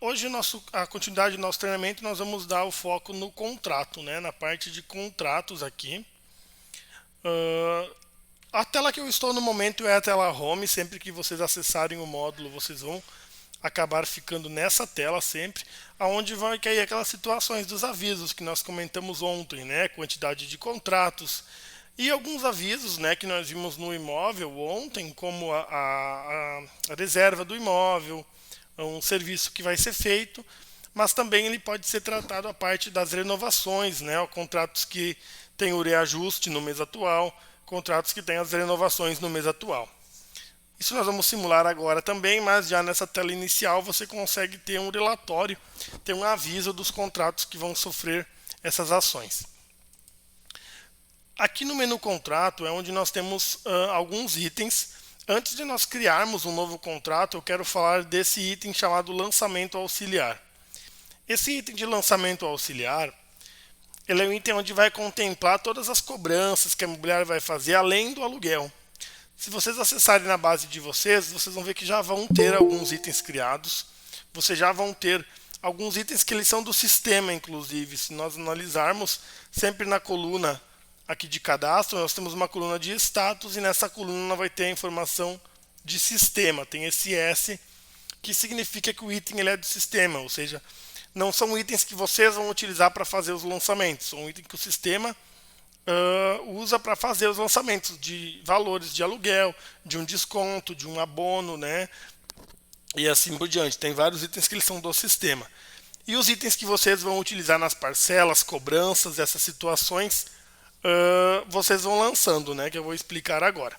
Hoje, a continuidade do nosso treinamento, nós vamos dar o foco no contrato, né? Na parte de contratos aqui. Ah, a tela que eu estou no momento é a tela Home. Sempre que vocês acessarem o módulo, vocês vão acabar ficando nessa tela sempre, aonde vai cair aquelas situações dos avisos que nós comentamos ontem, né? Quantidade de contratos e alguns avisos, né, que nós vimos no imóvel ontem, como a reserva do imóvel, um serviço que vai ser feito, mas também ele pode ser tratado a parte das renovações, né? Contratos que têm o reajuste no mês atual, contratos que têm as renovações no mês atual. Isso nós vamos simular agora também, mas já nessa tela inicial você consegue ter um relatório, ter um aviso dos contratos que vão sofrer essas ações. Aqui no menu contrato é onde nós temos alguns itens. Antes de nós criarmos um novo contrato, eu quero falar desse item chamado lançamento auxiliar. Esse item de lançamento auxiliar, ele é um item onde vai contemplar todas as cobranças que a imobiliária vai fazer além do aluguel. Se vocês acessarem na base de vocês, vocês vão ver que já vão ter alguns itens criados. Vocês já vão ter alguns itens que eles são do sistema, inclusive. Se nós analisarmos, sempre na coluna aqui de cadastro, nós temos uma coluna de status e nessa coluna vai ter a informação de sistema. Tem esse S, que significa que o item ele é do sistema, ou seja, não são itens que vocês vão utilizar para fazer os lançamentos, são itens que o sistema usa para fazer os lançamentos de valores de aluguel, de um desconto, de um abono, né? E assim por diante. Tem vários itens que eles são do sistema. E os itens que vocês vão utilizar nas parcelas, cobranças, essas situações, vocês vão lançando, né? Que eu vou explicar agora.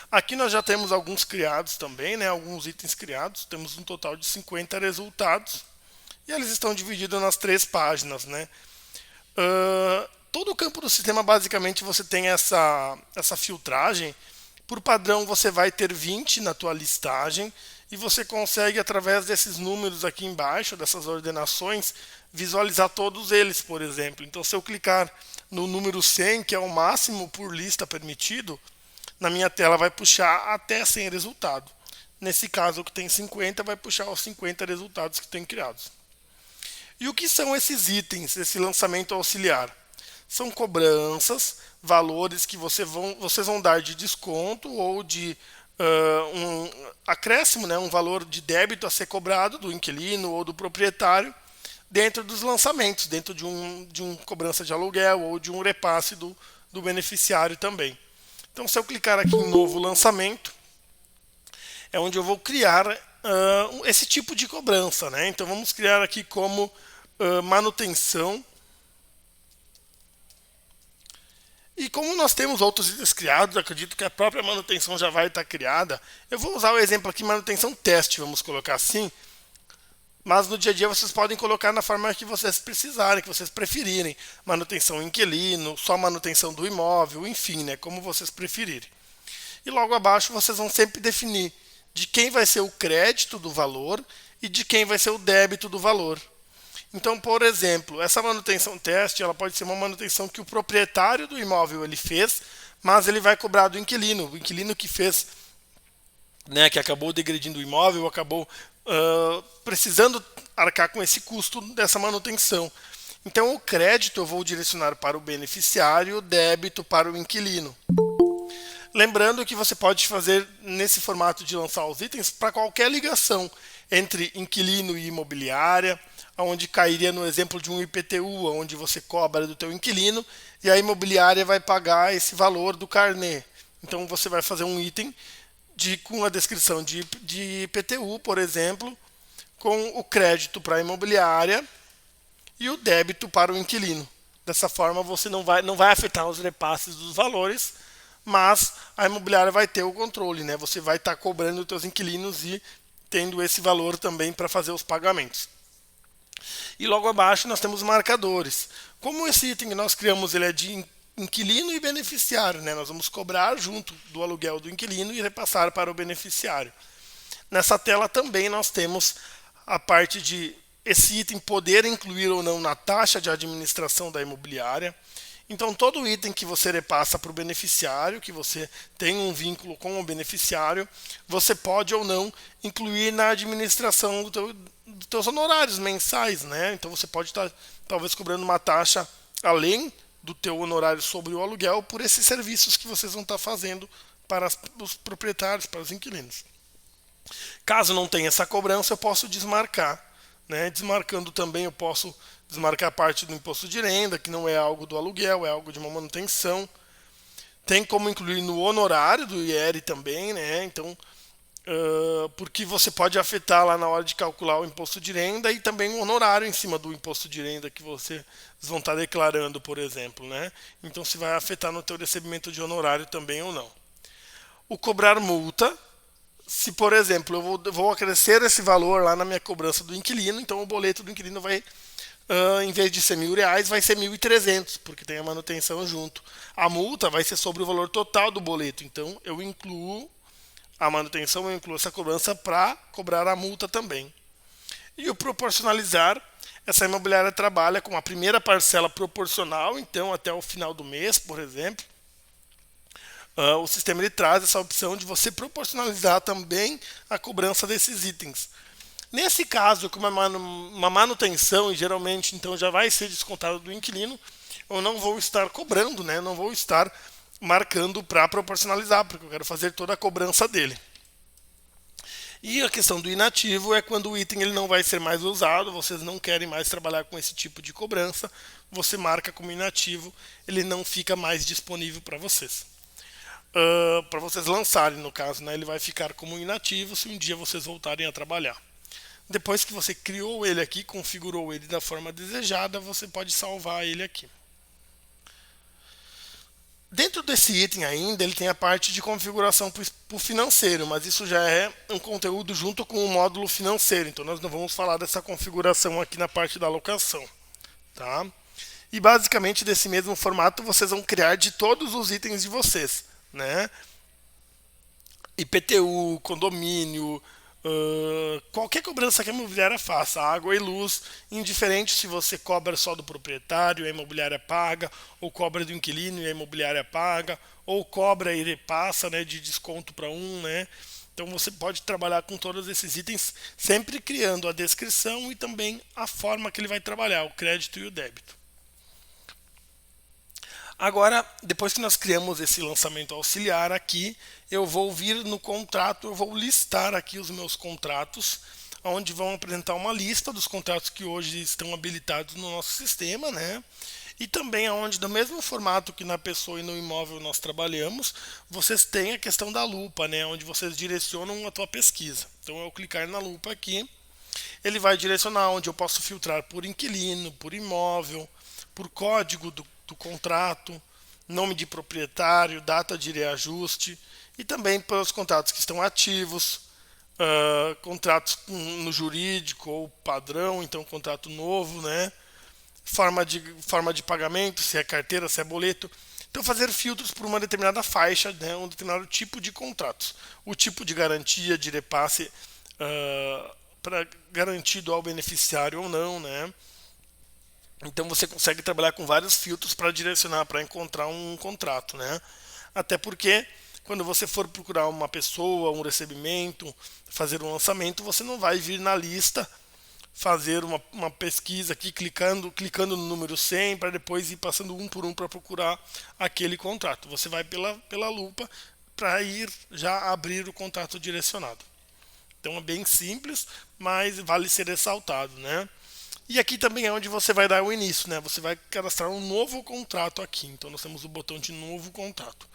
Aqui nós já temos alguns criados também, né? Alguns itens criados. Temos um total de 50 resultados. E eles estão divididos nas 3 páginas, né? Todo o campo do sistema, basicamente, você tem essa filtragem. Por padrão, você vai ter 20 na tua listagem e você consegue, através desses números aqui embaixo, dessas ordenações, visualizar todos eles, por exemplo. Então, se eu clicar no número 100, que é o máximo por lista permitido, na minha tela vai puxar até 100 resultados. Nesse caso, o que tem 50 vai puxar os 50 resultados que tem criados. E o que são esses itens, esse lançamento auxiliar? São cobranças, valores que vocês vão dar de desconto ou de um acréscimo, né, um valor de débito a ser cobrado do inquilino ou do proprietário dentro dos lançamentos, dentro de um cobrança de aluguel ou de um repasse do beneficiário também. Então, se eu clicar aqui em novo lançamento, é onde eu vou criar esse tipo de cobrança, né? Então, vamos criar aqui como manutenção. E como nós temos outros itens criados, acredito que a própria manutenção já vai estar criada. Eu vou usar o exemplo aqui, manutenção teste, vamos colocar assim. Mas no dia a dia vocês podem colocar na forma que vocês precisarem, que vocês preferirem. Manutenção inquilino, só manutenção do imóvel, enfim, né, como vocês preferirem. E logo abaixo vocês vão sempre definir de quem vai ser o crédito do valor e de quem vai ser o débito do valor. Então, por exemplo, essa manutenção teste, ela pode ser uma manutenção que o proprietário do imóvel ele fez, mas ele vai cobrar do inquilino. O inquilino que fez, né, que acabou degredindo o imóvel, acabou precisando arcar com esse custo dessa manutenção. Então, o crédito eu vou direcionar para o beneficiário, o débito para o inquilino. Lembrando que você pode fazer nesse formato de lançar os itens para qualquer ligação entre inquilino e imobiliária, onde cairia no exemplo de um IPTU, onde você cobra do teu inquilino e a imobiliária vai pagar esse valor do carnê. Então você vai fazer um item com a descrição de IPTU, por exemplo, com o crédito para a imobiliária e o débito para o inquilino. Dessa forma você não vai afetar os repasses dos valores, mas a imobiliária vai ter o controle, né? Você vai estar cobrando os teus inquilinos e tendo esse valor também para fazer os pagamentos. E logo abaixo nós temos marcadores. Como esse item que nós criamos ele é de inquilino e beneficiário, né? Nós vamos cobrar junto do aluguel do inquilino e repassar para o beneficiário. Nessa tela também nós temos a parte de esse item poder incluir ou não na taxa de administração da imobiliária. Então, todo item que você repassa para o beneficiário, que você tem um vínculo com o beneficiário, você pode ou não incluir na administração dos teus honorários mensais, né? Então, você pode estar talvez cobrando uma taxa além do teu honorário sobre o aluguel por esses serviços que vocês vão estar fazendo para os proprietários, para os inquilinos. Caso não tenha essa cobrança, eu posso desmarcar, né? Desmarcando também, eu posso desmarcar parte do imposto de renda, que não é algo do aluguel, é algo de uma manutenção. Tem como incluir no honorário do IR também, né? Então, porque você pode afetar lá na hora de calcular o imposto de renda e também o honorário em cima do imposto de renda que vocês vão estar declarando, por exemplo, né? Então, se vai afetar no teu recebimento de honorário também ou não. O cobrar multa, se, por exemplo, eu vou acrescer esse valor lá na minha cobrança do inquilino, então o boleto do inquilino vai, em vez de ser R$ 1.000, vai ser 1.300, porque tem a manutenção junto. A multa vai ser sobre o valor total do boleto, então eu incluo a manutenção, eu incluo essa cobrança para cobrar a multa também. E o proporcionalizar, essa imobiliária trabalha com a primeira parcela proporcional, então até o final do mês, por exemplo. O sistema ele traz essa opção de você proporcionalizar também a cobrança desses itens. Nesse caso, com uma manutenção, e geralmente então já vai ser descontado do inquilino, eu não vou estar cobrando, né? Não vou estar marcando para proporcionalizar, porque eu quero fazer toda a cobrança dele. E a questão do inativo é quando o item ele não vai ser mais usado, vocês não querem mais trabalhar com esse tipo de cobrança, você marca como inativo, ele não fica mais disponível para vocês. Para vocês lançarem, no caso, né? Ele vai ficar como inativo se um dia vocês voltarem a trabalhar. Depois que você criou ele aqui, configurou ele da forma desejada, você pode salvar ele aqui. Dentro desse item ainda, ele tem a parte de configuração para o financeiro, mas isso já é um conteúdo junto com o módulo financeiro, então nós não vamos falar dessa configuração aqui na parte da alocação. Tá? E basicamente desse mesmo formato vocês vão criar de todos os itens de vocês, né? IPTU, condomínio, qualquer cobrança que a imobiliária faça, água e luz, indiferente se você cobra só do proprietário, a imobiliária paga, ou cobra do inquilino e a imobiliária paga, ou cobra e repassa, né, de desconto para um, né? Então você pode trabalhar com todos esses itens, sempre criando a descrição e também a forma que ele vai trabalhar, o crédito e o débito. Agora, depois que nós criamos esse lançamento auxiliar aqui, eu vou vir no contrato, eu vou listar aqui os meus contratos, onde vão apresentar uma lista dos contratos que hoje estão habilitados no nosso sistema, né? E também onde, do mesmo formato que na pessoa e no imóvel nós trabalhamos, vocês têm a questão da lupa, né? Onde vocês direcionam a tua pesquisa. Então, eu clicar na lupa aqui, ele vai direcionar onde eu posso filtrar por inquilino, por imóvel, por código do contrato, nome de proprietário, data de reajuste e também pelos contratos que estão ativos, contratos no jurídico ou padrão, então contrato novo, né? Forma de pagamento, se é carteira, se é boleto. Então fazer filtros por uma determinada faixa, né? Um determinado tipo de contratos. O tipo de garantia de repasse garantido ao beneficiário ou não, né? Então você consegue trabalhar com vários filtros para direcionar, para encontrar um contrato, né? Até porque quando você for procurar uma pessoa, um recebimento, fazer um lançamento, você não vai vir na lista, fazer uma pesquisa aqui, clicando no número 100, para depois ir passando um por um para procurar aquele contrato. Você vai pela lupa para ir já abrir o contrato direcionado. Então é bem simples, mas vale ser ressaltado, né? E aqui também é onde você vai dar o início, né? Você vai cadastrar um novo contrato aqui. Então nós temos o botão de novo contrato.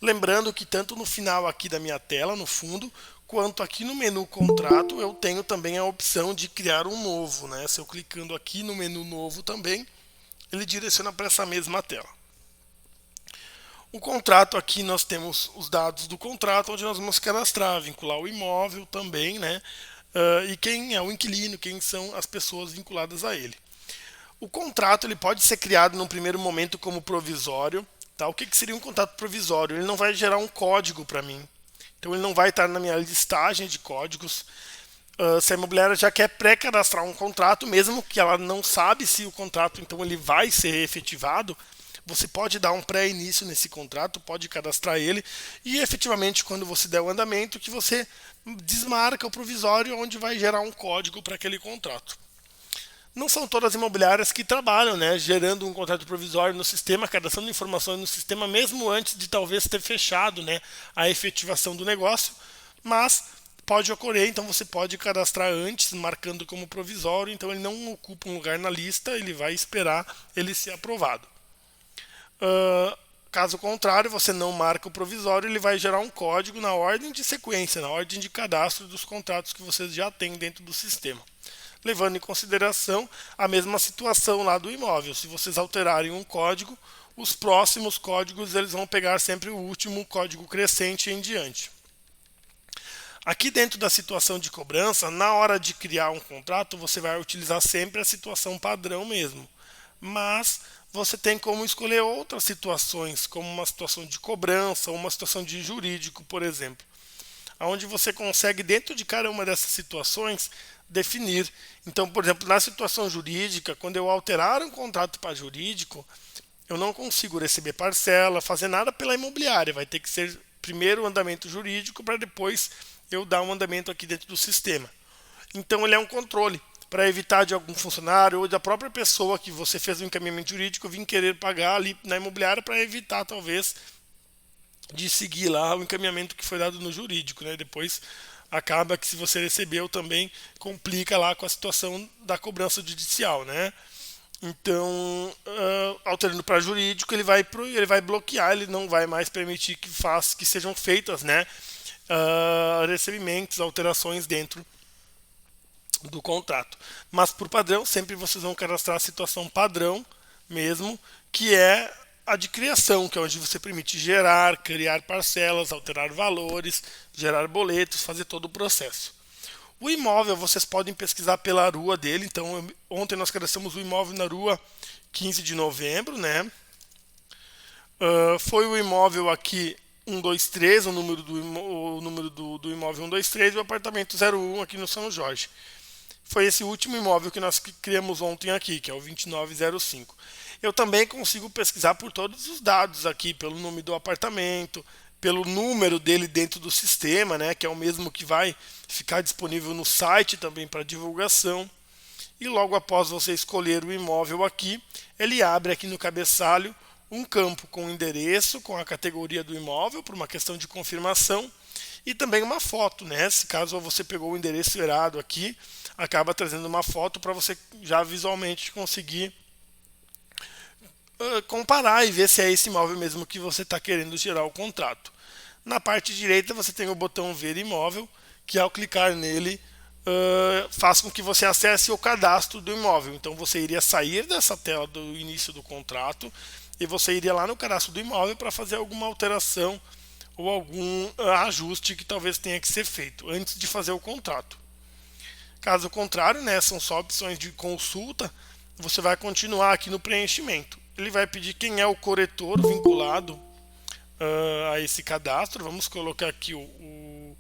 Lembrando que tanto no final aqui da minha tela, no fundo, quanto aqui no menu contrato, eu tenho também a opção de criar um novo, né? Se eu clicando aqui no menu novo também, ele direciona para essa mesma tela. O contrato aqui nós temos os dados do contrato, onde nós vamos cadastrar, vincular o imóvel também, né? E quem é o inquilino, quem são as pessoas vinculadas a ele. O contrato ele pode ser criado num primeiro momento como provisório. Tá? O que seria um contrato provisório? Ele não vai gerar um código para mim. Então ele não vai estar na minha listagem de códigos. Se a imobiliária já quer pré-cadastrar um contrato, mesmo que ela não sabe se o contrato então ele vai ser efetivado, você pode dar um pré-início nesse contrato, pode cadastrar ele e efetivamente quando você der o andamento que você desmarca o provisório onde vai gerar um código para aquele contrato. Não são todas as imobiliárias que trabalham, né, gerando um contrato provisório no sistema, cadastrando informações no sistema, mesmo antes de talvez ter fechado, né, a efetivação do negócio, mas pode ocorrer, então você pode cadastrar antes, marcando como provisório, então ele não ocupa um lugar na lista, ele vai esperar ele ser aprovado. Caso contrário, você não marca o provisório, ele vai gerar um código na ordem de sequência, na ordem de cadastro dos contratos que vocês já têm dentro do sistema. Levando em consideração a mesma situação lá do imóvel. Se vocês alterarem um código, os próximos códigos eles vão pegar sempre o último código crescente em diante. Aqui dentro da situação de cobrança, na hora de criar um contrato, você vai utilizar sempre a situação padrão mesmo. Mas você tem como escolher outras situações, como uma situação de cobrança ou uma situação de jurídico, por exemplo, onde você consegue, dentro de cada uma dessas situações, definir. Então, por exemplo, na situação jurídica, quando eu alterar um contrato para jurídico, eu não consigo receber parcela, fazer nada pela imobiliária. Vai ter que ser primeiro o andamento jurídico para depois eu dar um andamento aqui dentro do sistema. Então, ele é um controle para evitar de algum funcionário ou da própria pessoa que você fez o encaminhamento jurídico vir querer pagar ali na imobiliária para evitar, talvez, de seguir lá o encaminhamento que foi dado no jurídico, né? Depois acaba que se você recebeu também complica lá com a situação da cobrança judicial, né? Então, alterando para jurídico, ele vai bloquear, ele não vai mais permitir que sejam feitas, né, recebimentos, alterações dentro do contrato. Mas por padrão, sempre vocês vão cadastrar a situação padrão mesmo, que é a de criação, que é onde você permite gerar, criar parcelas, alterar valores, gerar boletos, fazer todo o processo. O imóvel, vocês podem pesquisar pela rua dele. Então, ontem nós cadastramos o imóvel na rua 15 de novembro, né? Foi o imóvel aqui 123, o número do imóvel 123 e o apartamento 01 aqui no São Jorge. Foi esse último imóvel que nós criamos ontem aqui, que é o 2905. Eu também consigo pesquisar por todos os dados aqui, pelo nome do apartamento, pelo número dele dentro do sistema, né, que é o mesmo que vai ficar disponível no site também para divulgação. E logo após você escolher o imóvel aqui, ele abre aqui no cabeçalho um campo com o endereço, com a categoria do imóvel, por uma questão de confirmação, e também uma foto, né? Se caso você pegou o endereço errado aqui, acaba trazendo uma foto para você já visualmente conseguir comparar e ver se é esse imóvel mesmo que você está querendo gerar o contrato. Na parte direita você tem o botão Ver Imóvel, que ao clicar nele faz com que você acesse o cadastro do imóvel. Então você iria sair dessa tela do início do contrato e você iria lá no cadastro do imóvel para fazer alguma alteração ou algum ajuste que talvez tenha que ser feito antes de fazer o contrato. Caso contrário, né, são só opções de consulta, você vai continuar aqui no preenchimento. Ele vai pedir quem é o corretor vinculado a esse cadastro. Vamos colocar aqui o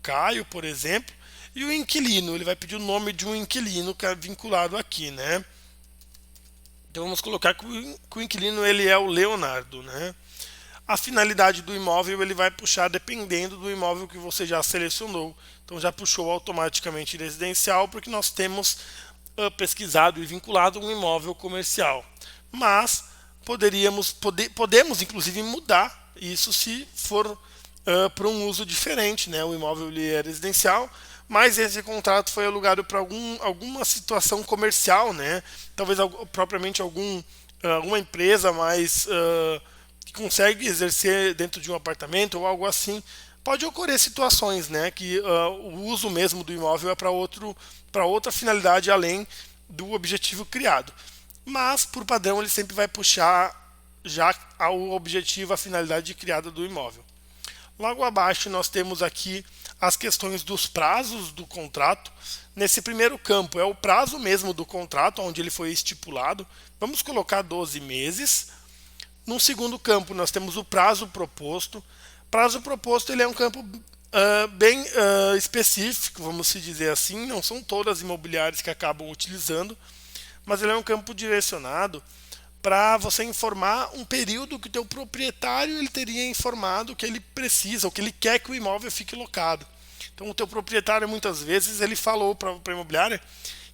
Caio, por exemplo. E o inquilino, ele vai pedir o nome de um inquilino que é vinculado aqui, né? Então vamos colocar que o inquilino ele é o Leonardo, né? A finalidade do imóvel ele vai puxar dependendo do imóvel que você já selecionou. Então já puxou automaticamente residencial porque nós temos pesquisado e vinculado um imóvel comercial. Mas podemos inclusive mudar isso se for para um uso diferente, né? O imóvel ele é residencial, mas esse contrato foi alugado para alguma situação comercial, né? Talvez propriamente alguma empresa mais que consegue exercer dentro de um apartamento ou algo assim. Pode ocorrer situações, né, que o uso mesmo do imóvel é para outra finalidade além do objetivo criado. Mas, por padrão, ele sempre vai puxar já ao objetivo, a finalidade criada do imóvel. Logo abaixo nós temos aqui as questões dos prazos do contrato. Nesse primeiro campo é o prazo mesmo do contrato, onde ele foi estipulado. Vamos colocar 12 meses. No segundo campo nós temos o prazo proposto. Prazo proposto ele é um campo bem específico, vamos se dizer assim. Não são todas as imobiliárias que acabam utilizando, mas ele é um campo direcionado para você informar um período que o teu proprietário ele teria informado que ele precisa, ou que ele quer que o imóvel fique locado. Então o teu proprietário muitas vezes ele falou para a imobiliária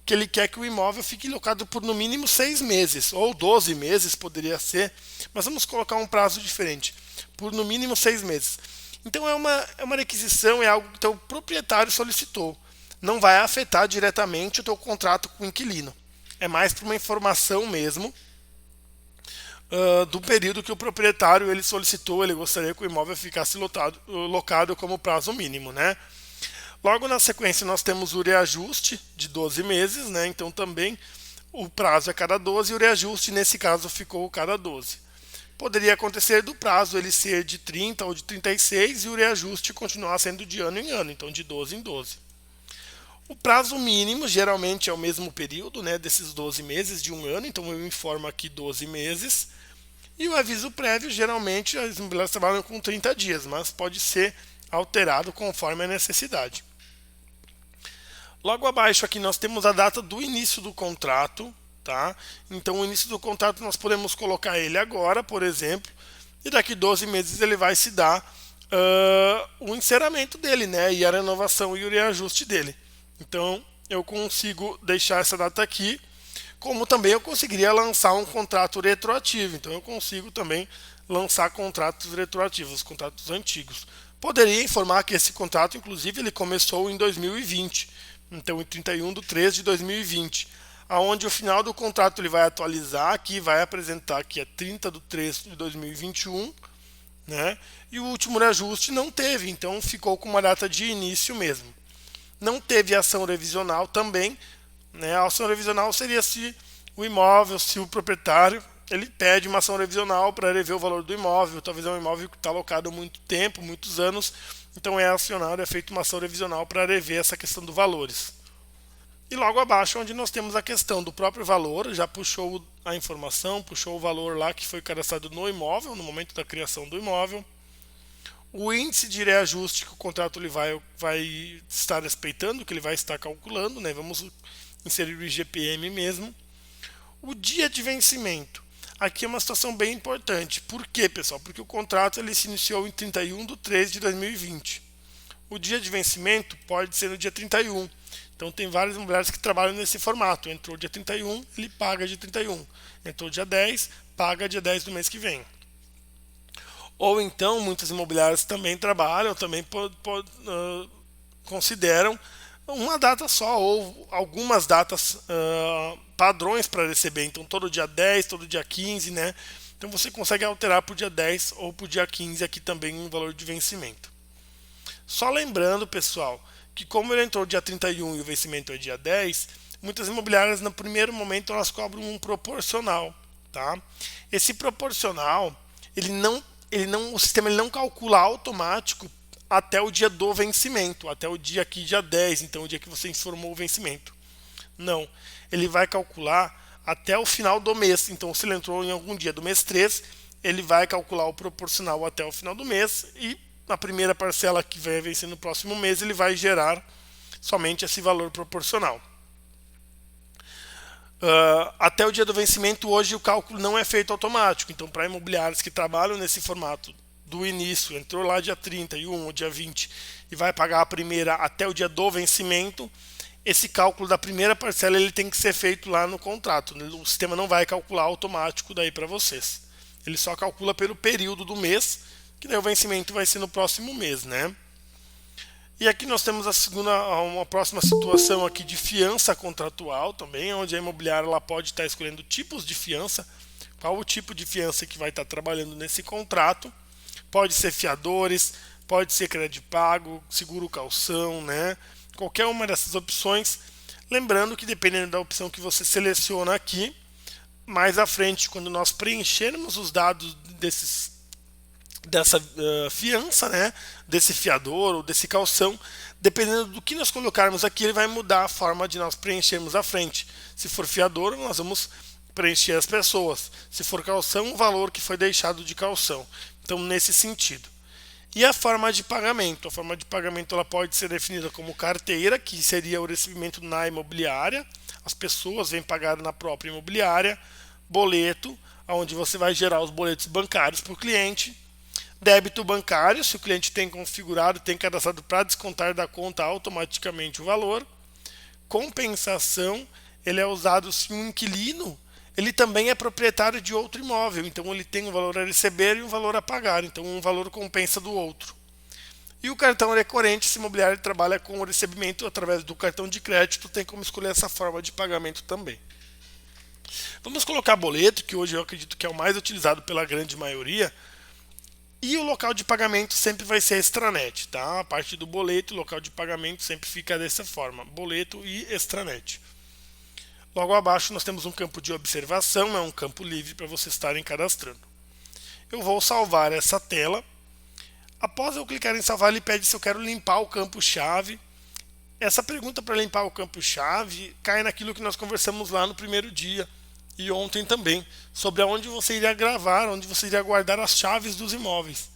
que ele quer que o imóvel fique locado por no mínimo 6 meses, ou 12 meses poderia ser, mas vamos colocar um prazo diferente, por no mínimo 6 meses. Então é uma requisição, é algo que o teu proprietário solicitou. Não vai afetar diretamente o teu contrato com o inquilino. É mais para uma informação mesmo do período que o proprietário ele solicitou, ele gostaria que o imóvel ficasse locado como prazo mínimo, né? Logo na sequência nós temos o reajuste de 12 meses, né? Então também o prazo é cada 12 e o reajuste nesse caso ficou cada 12. Poderia acontecer do prazo ele ser de 30 ou de 36 e o reajuste continuar sendo de ano em ano, então de 12 em 12. O prazo mínimo geralmente é o mesmo período, né, desses 12 meses, de um ano, então eu informo aqui 12 meses. E o aviso prévio, geralmente as imobiliárias trabalham com 30 dias, mas pode ser alterado conforme a necessidade. Logo abaixo aqui nós temos a data do início do contrato, tá? Então o início do contrato nós podemos colocar ele agora, por exemplo, e daqui 12 meses ele vai se dar o encerramento dele, né? E a renovação e o reajuste dele. Então eu consigo deixar essa data aqui, como também eu conseguiria lançar um contrato retroativo. Então eu consigo também lançar contratos retroativos, contratos antigos. Poderia informar que esse contrato, inclusive, ele começou em 2020, então em 31/3/2020, aonde o final do contrato ele vai atualizar aqui, vai apresentar que é 30/3/2021, né? E o último reajuste não teve, então ficou com uma data de início mesmo. Não teve ação revisional também, né? A ação revisional seria se o imóvel, se o proprietário ele pede uma ação revisional para rever o valor do imóvel, talvez é um imóvel que está alocado há muito tempo, muitos anos, então é acionado, é feita uma ação revisional para rever essa questão dos valores. E logo abaixo, onde nós temos a questão do próprio valor, já puxou a informação, puxou o valor lá que foi cadastrado no imóvel, no momento da criação do imóvel. O índice de reajuste que o contrato ele vai estar respeitando, que ele vai estar calculando, né? Vamos inserir o IGPM mesmo. O dia de vencimento. Aqui é uma situação bem importante. Por quê, pessoal? Porque o contrato ele se iniciou em 31/3/2020. O dia de vencimento pode ser no dia 31. Então tem várias imobiliárias que trabalham nesse formato. Entrou dia 31, ele paga dia 31. Entrou dia 10, paga dia 10 do mês que vem. Ou então, muitas imobiliárias também trabalham, também consideram uma data só, ou algumas datas padrões para receber. Então, todo dia 10, todo dia 15, né? Então, você consegue alterar para o dia 10 ou para o dia 15 aqui também um valor de vencimento. Só lembrando, pessoal, que como ele entrou dia 31 e o vencimento é dia 10, muitas imobiliárias, no primeiro momento, elas cobram um proporcional, tá? Esse proporcional, o sistema ele não calcula automático até o dia do vencimento, até o dia aqui, dia 10, então o dia que você informou o vencimento. Não, ele vai calcular até o final do mês. Então, se ele entrou em algum dia do mês 3, ele vai calcular o proporcional até o final do mês e na primeira parcela que vai vencer no próximo mês, ele vai gerar somente esse valor proporcional. Até o dia do vencimento, hoje o cálculo não é feito automático. Então, para imobiliários que trabalham nesse formato do início, entrou lá dia 31 ou dia 20 e vai pagar a primeira até o dia do vencimento, esse cálculo da primeira parcela ele tem que ser feito lá no contrato. O sistema não vai calcular automático daí para vocês. Ele só calcula pelo período do mês, que daí o vencimento vai ser no próximo mês, né? E aqui nós temos uma próxima situação aqui de fiança contratual também, onde a imobiliária ela pode estar escolhendo tipos de fiança, qual o tipo de fiança que vai estar trabalhando nesse contrato. Pode ser fiadores, pode ser crédito pago, seguro calção, né? Qualquer uma dessas opções. Lembrando que dependendo da opção que você seleciona aqui, mais à frente, quando nós preenchermos os dados dessa fiança, né, desse fiador ou desse calção, dependendo do que nós colocarmos aqui, ele vai mudar a forma de nós preenchermos à frente. Se for fiador, nós vamos preencher as pessoas. Se for calção, o valor que foi deixado de calção. Então, nesse sentido. E a forma de pagamento? A forma de pagamento ela pode ser definida como carteira, que seria o recebimento na imobiliária. As pessoas vêm pagar na própria imobiliária. Boleto, onde você vai gerar os boletos bancários para o cliente. Débito bancário, se o cliente tem configurado, tem cadastrado para descontar da conta automaticamente o valor. Compensação, ele é usado se um inquilino ele também é proprietário de outro imóvel, então ele tem um valor a receber e um valor a pagar, então um valor compensa do outro. E o cartão recorrente, se o imobiliário trabalha com o recebimento através do cartão de crédito, tem como escolher essa forma de pagamento também. Vamos colocar boleto, que hoje eu acredito que é o mais utilizado pela grande maioria, e o local de pagamento sempre vai ser a extranet, tá? A parte do boleto, o local de pagamento sempre fica dessa forma, boleto e extranet. Logo abaixo nós temos um campo de observação, é um campo livre para vocês estarem cadastrando. Eu vou salvar essa tela. Após eu clicar em salvar, ele pede se eu quero limpar o campo-chave. Essa pergunta para limpar o campo-chave cai naquilo que nós conversamos lá no primeiro dia e ontem também, sobre onde você iria gravar, onde você iria guardar as chaves dos imóveis.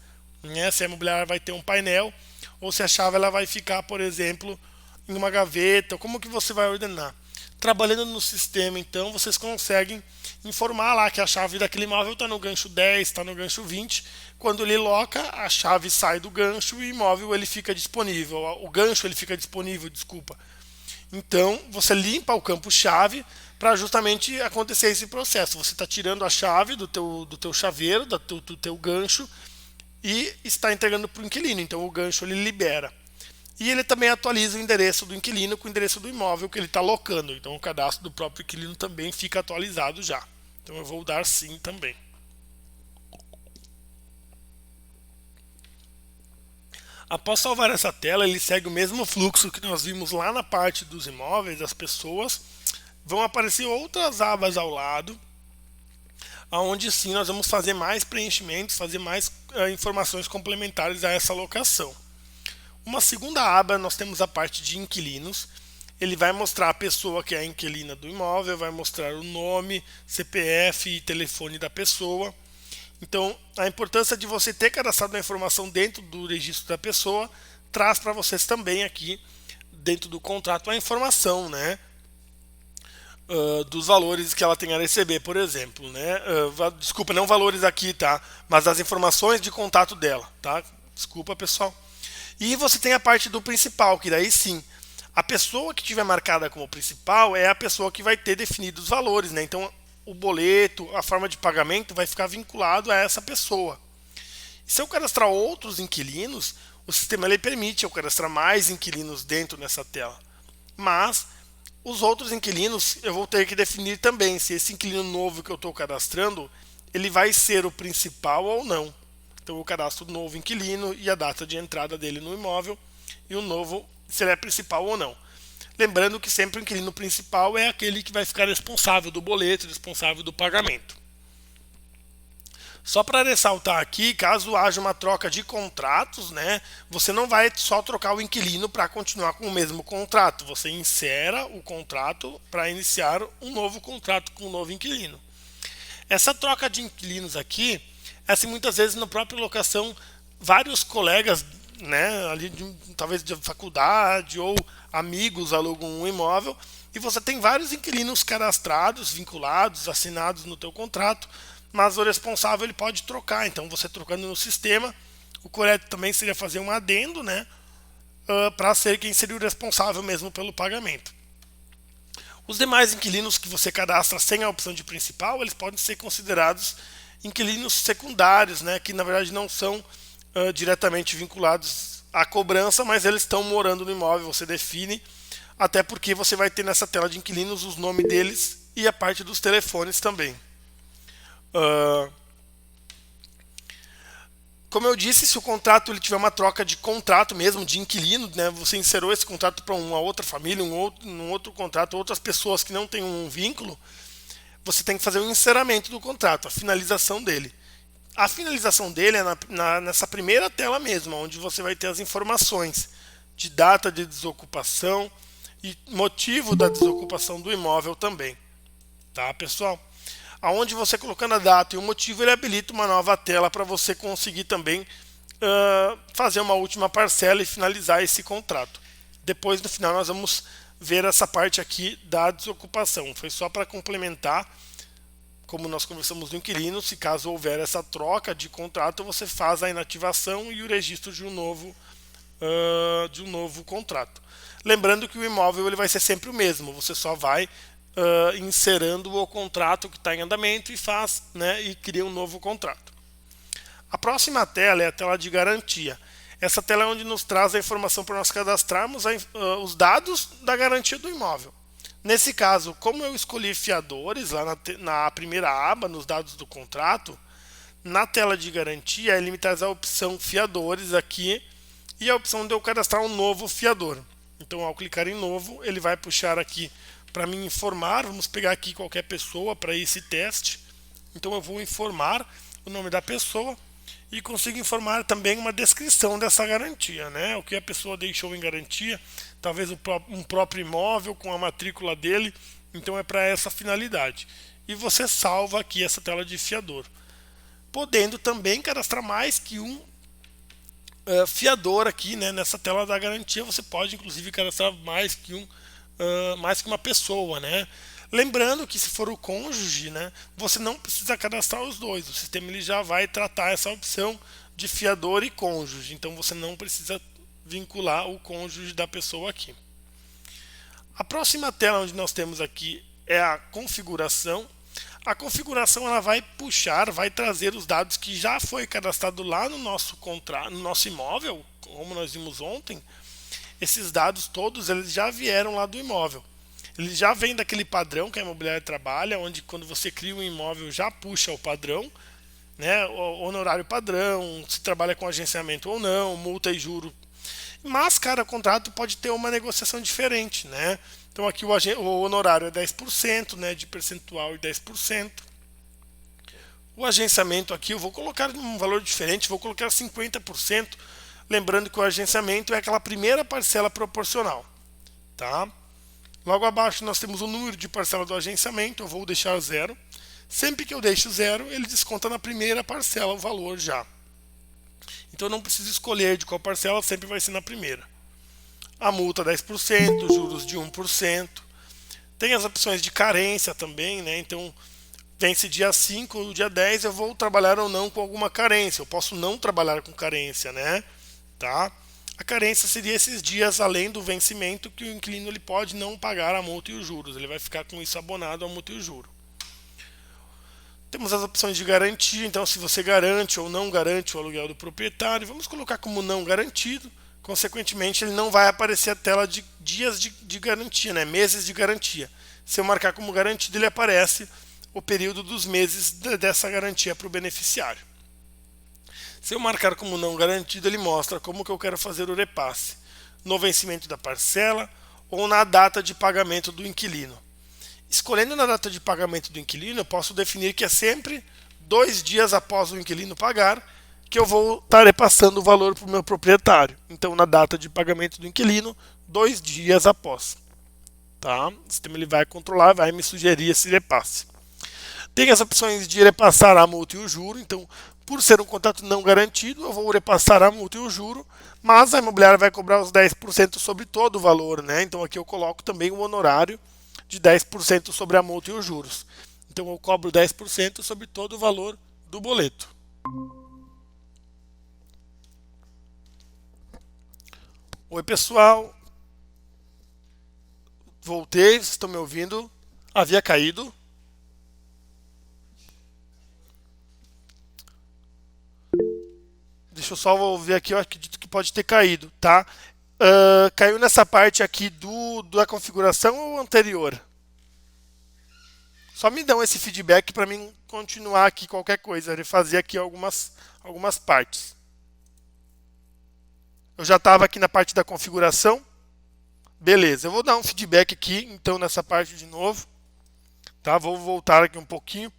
Se a imobiliária vai ter um painel, ou se a chave ela vai ficar, por exemplo, em uma gaveta, como que você vai ordenar. Trabalhando no sistema, então, vocês conseguem informar lá que a chave daquele imóvel está no gancho 10, está no gancho 20. Quando ele loca, a chave sai do gancho e o imóvel ele fica disponível. O gancho ele fica disponível, desculpa. Então, você limpa o campo-chave para justamente acontecer esse processo. Você está tirando a chave do teu chaveiro, do teu gancho, e está entregando para o inquilino. Então, o gancho ele libera. E ele também atualiza o endereço do inquilino com o endereço do imóvel que ele está locando. Então o cadastro do próprio inquilino também fica atualizado já. Então eu vou dar sim também. Após salvar essa tela, ele segue o mesmo fluxo que nós vimos lá na parte dos imóveis, das pessoas. Vão aparecer outras abas ao lado, onde sim nós vamos fazer mais preenchimentos, fazer mais informações complementares a essa locação. Uma segunda aba, nós temos a parte de inquilinos. Ele vai mostrar a pessoa que é a inquilina do imóvel, vai mostrar o nome, CPF e telefone da pessoa. Então, a importância de você ter cadastrado a informação dentro do registro da pessoa traz para vocês também aqui, dentro do contrato, a informação, né? Dos valores que ela tem a receber, por exemplo, né? Desculpa, não valores aqui, tá? Mas as informações de contato dela, tá? Desculpa, pessoal. E você tem a parte do principal, que daí sim, a pessoa que tiver marcada como principal é a pessoa que vai ter definido os valores, né? Então o boleto, a forma de pagamento vai ficar vinculado a essa pessoa. E se eu cadastrar outros inquilinos, o sistema ele permite eu cadastrar mais inquilinos dentro dessa tela. Mas os outros inquilinos eu vou ter que definir também se esse inquilino novo que eu estou cadastrando, ele vai ser o principal ou não. Então eu cadastro o novo inquilino e a data de entrada dele no imóvel e o novo, se ele é principal ou não. Lembrando que sempre o inquilino principal é aquele que vai ficar responsável do boleto, responsável do pagamento. Só para ressaltar aqui, caso haja uma troca de contratos, né, você não vai só trocar o inquilino para continuar com o mesmo contrato. Você insera o contrato para iniciar um novo contrato com um novo inquilino. Essa troca de inquilinos aqui, assim, muitas vezes na própria locação, vários colegas, né, ali talvez de faculdade ou amigos alugam um imóvel e você tem vários inquilinos cadastrados, vinculados, assinados no teu contrato, mas o responsável ele pode trocar. Então você trocando no sistema, o correto também seria fazer um adendo, né, para ser quem seria o responsável mesmo pelo pagamento. Os demais inquilinos que você cadastra sem a opção de principal, eles podem ser considerados inquilinos secundários, né, que na verdade não são diretamente vinculados à cobrança, mas eles estão morando no imóvel, você define, até porque você vai ter nessa tela de inquilinos os nomes deles e a parte dos telefones também. Como eu disse, se o contrato ele tiver uma troca de contrato mesmo, de inquilino, né, você inserou esse contrato para uma outra família, um outro contrato, outras pessoas que não têm um vínculo, você tem que fazer o encerramento do contrato, a finalização dele. A finalização dele é nessa primeira tela mesmo, onde você vai ter as informações de data de desocupação e motivo da desocupação do imóvel também. Tá, pessoal? Aonde você colocando a data e o motivo, ele habilita uma nova tela para você conseguir também fazer uma última parcela e finalizar esse contrato. Depois, no final, nós vamos ver essa parte aqui da desocupação. Foi só para complementar como nós conversamos no inquilino, se caso houver essa troca de contrato, você faz a inativação e o registro de um novo contrato. Lembrando que o imóvel ele vai ser sempre o mesmo, você só vai inserando o contrato que está em andamento e faz, né, e cria um novo contrato. A próxima tela é a tela de garantia. Essa tela é onde nos traz a informação para nós cadastrarmos os dados da garantia do imóvel. Nesse caso, como eu escolhi fiadores lá na primeira aba, nos dados do contrato, na tela de garantia ele me traz a opção fiadores aqui e a opção de eu cadastrar um novo fiador. Então, ao clicar em novo, ele vai puxar aqui para me informar. Vamos pegar aqui qualquer pessoa para esse teste. Então, eu vou informar o nome da pessoa e consigo informar também uma descrição dessa garantia, né? O que a pessoa deixou em garantia, talvez um próprio imóvel com a matrícula dele. Então, é para essa finalidade. E você salva aqui essa tela de fiador, podendo também cadastrar mais que um fiador aqui, né? Nessa tela da garantia você pode inclusive cadastrar mais que uma pessoa, né? Lembrando que se for o cônjuge, né, você não precisa cadastrar os dois. O sistema ele já vai tratar essa opção de fiador e cônjuge. Então você não precisa vincular o cônjuge da pessoa aqui. A próxima tela onde nós temos aqui é a configuração. A configuração ela vai puxar, vai trazer os dados que já foi cadastrado lá no nosso contrato, no nosso imóvel, como nós vimos ontem. Esses dados todos eles já vieram lá do imóvel. Ele já vem daquele padrão que a imobiliária trabalha, onde quando você cria um imóvel já puxa o padrão, né, o honorário padrão, se trabalha com agenciamento ou não, multa e juro. Mas cada contrato pode ter uma negociação diferente, né? Então aqui o honorário é 10%, né, de percentual e 10%. O agenciamento aqui eu vou colocar um valor diferente, vou colocar 50%, lembrando que o agenciamento é aquela primeira parcela proporcional, tá? Logo abaixo nós temos o número de parcela do agenciamento, eu vou deixar 0. Sempre que eu deixo 0, ele desconta na primeira parcela o valor já. Então eu não preciso escolher de qual parcela, sempre vai ser na primeira. A multa 10%, juros de 1%. Tem as opções de carência também, né? Então vence dia 5 ou dia 10, eu vou trabalhar ou não com alguma carência. Eu posso não trabalhar com carência, né? Tá? A carência seria esses dias além do vencimento que o inquilino ele pode não pagar a multa e os juros. Ele vai ficar com isso abonado a multa e o juro. Temos as opções de garantia. Então, se você garante ou não garante o aluguel do proprietário, vamos colocar como não garantido. Consequentemente, ele não vai aparecer a tela de dias de garantia, né? Meses de garantia. Se eu marcar como garantido, ele aparece o período dos meses dessa garantia para o beneficiário. Se eu marcar como não garantido, ele mostra como que eu quero fazer o repasse, no vencimento da parcela ou na data de pagamento do inquilino. Escolhendo na data de pagamento do inquilino, eu posso definir que é sempre 2 dias após o inquilino pagar que eu vou estar repassando o valor para o meu proprietário. Então, na data de pagamento do inquilino, 2 dias após. Tá? O sistema ele vai controlar, vai me sugerir esse repasse. Tem as opções de repassar a multa e o juro. Então, por ser um contrato não garantido, eu vou repassar a multa e o juro, mas a imobiliária vai cobrar os 10% sobre todo o valor, né? Então aqui eu coloco também um honorário de 10% sobre a multa e os juros. Então eu cobro 10% sobre todo o valor do boleto. Oi pessoal, voltei, vocês estão me ouvindo? Havia caído. Deixa eu só ver aqui, eu acredito que pode ter caído, tá? Caiu nessa parte aqui da configuração ou anterior? Só me dão esse feedback para mim continuar aqui qualquer coisa, refazer aqui algumas partes. Eu já estava aqui na parte da configuração. Beleza, eu vou dar um feedback aqui, então, nessa parte de novo. Tá? Vou voltar aqui um pouquinho.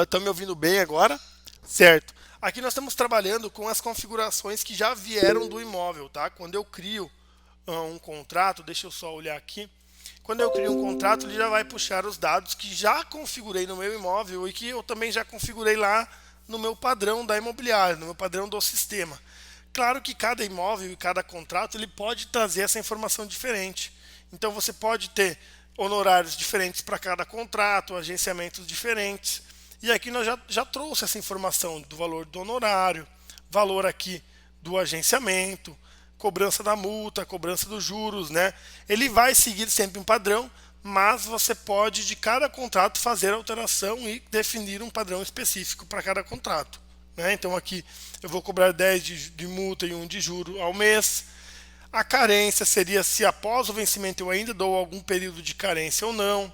Estão me ouvindo bem agora? Certo. Aqui nós estamos trabalhando com as configurações que já vieram do imóvel, tá? Quando eu crio um contrato, deixa eu só olhar aqui. Quando eu crio um contrato, ele já vai puxar os dados que já configurei no meu imóvel e que eu também já configurei lá no meu padrão da imobiliária, no meu padrão do sistema. Claro que cada imóvel e cada contrato ele pode trazer essa informação diferente. Então você pode ter honorários diferentes para cada contrato, agenciamentos diferentes. E aqui nós já trouxe essa informação do valor do honorário, valor aqui do agenciamento, cobrança da multa, cobrança dos juros, né? Ele vai seguir sempre um padrão, mas você pode de cada contrato fazer alteração e definir um padrão específico para cada contrato, né? Então aqui eu vou cobrar 10 de multa e 1 de juro ao mês. A carência seria se após o vencimento eu ainda dou algum período de carência ou não.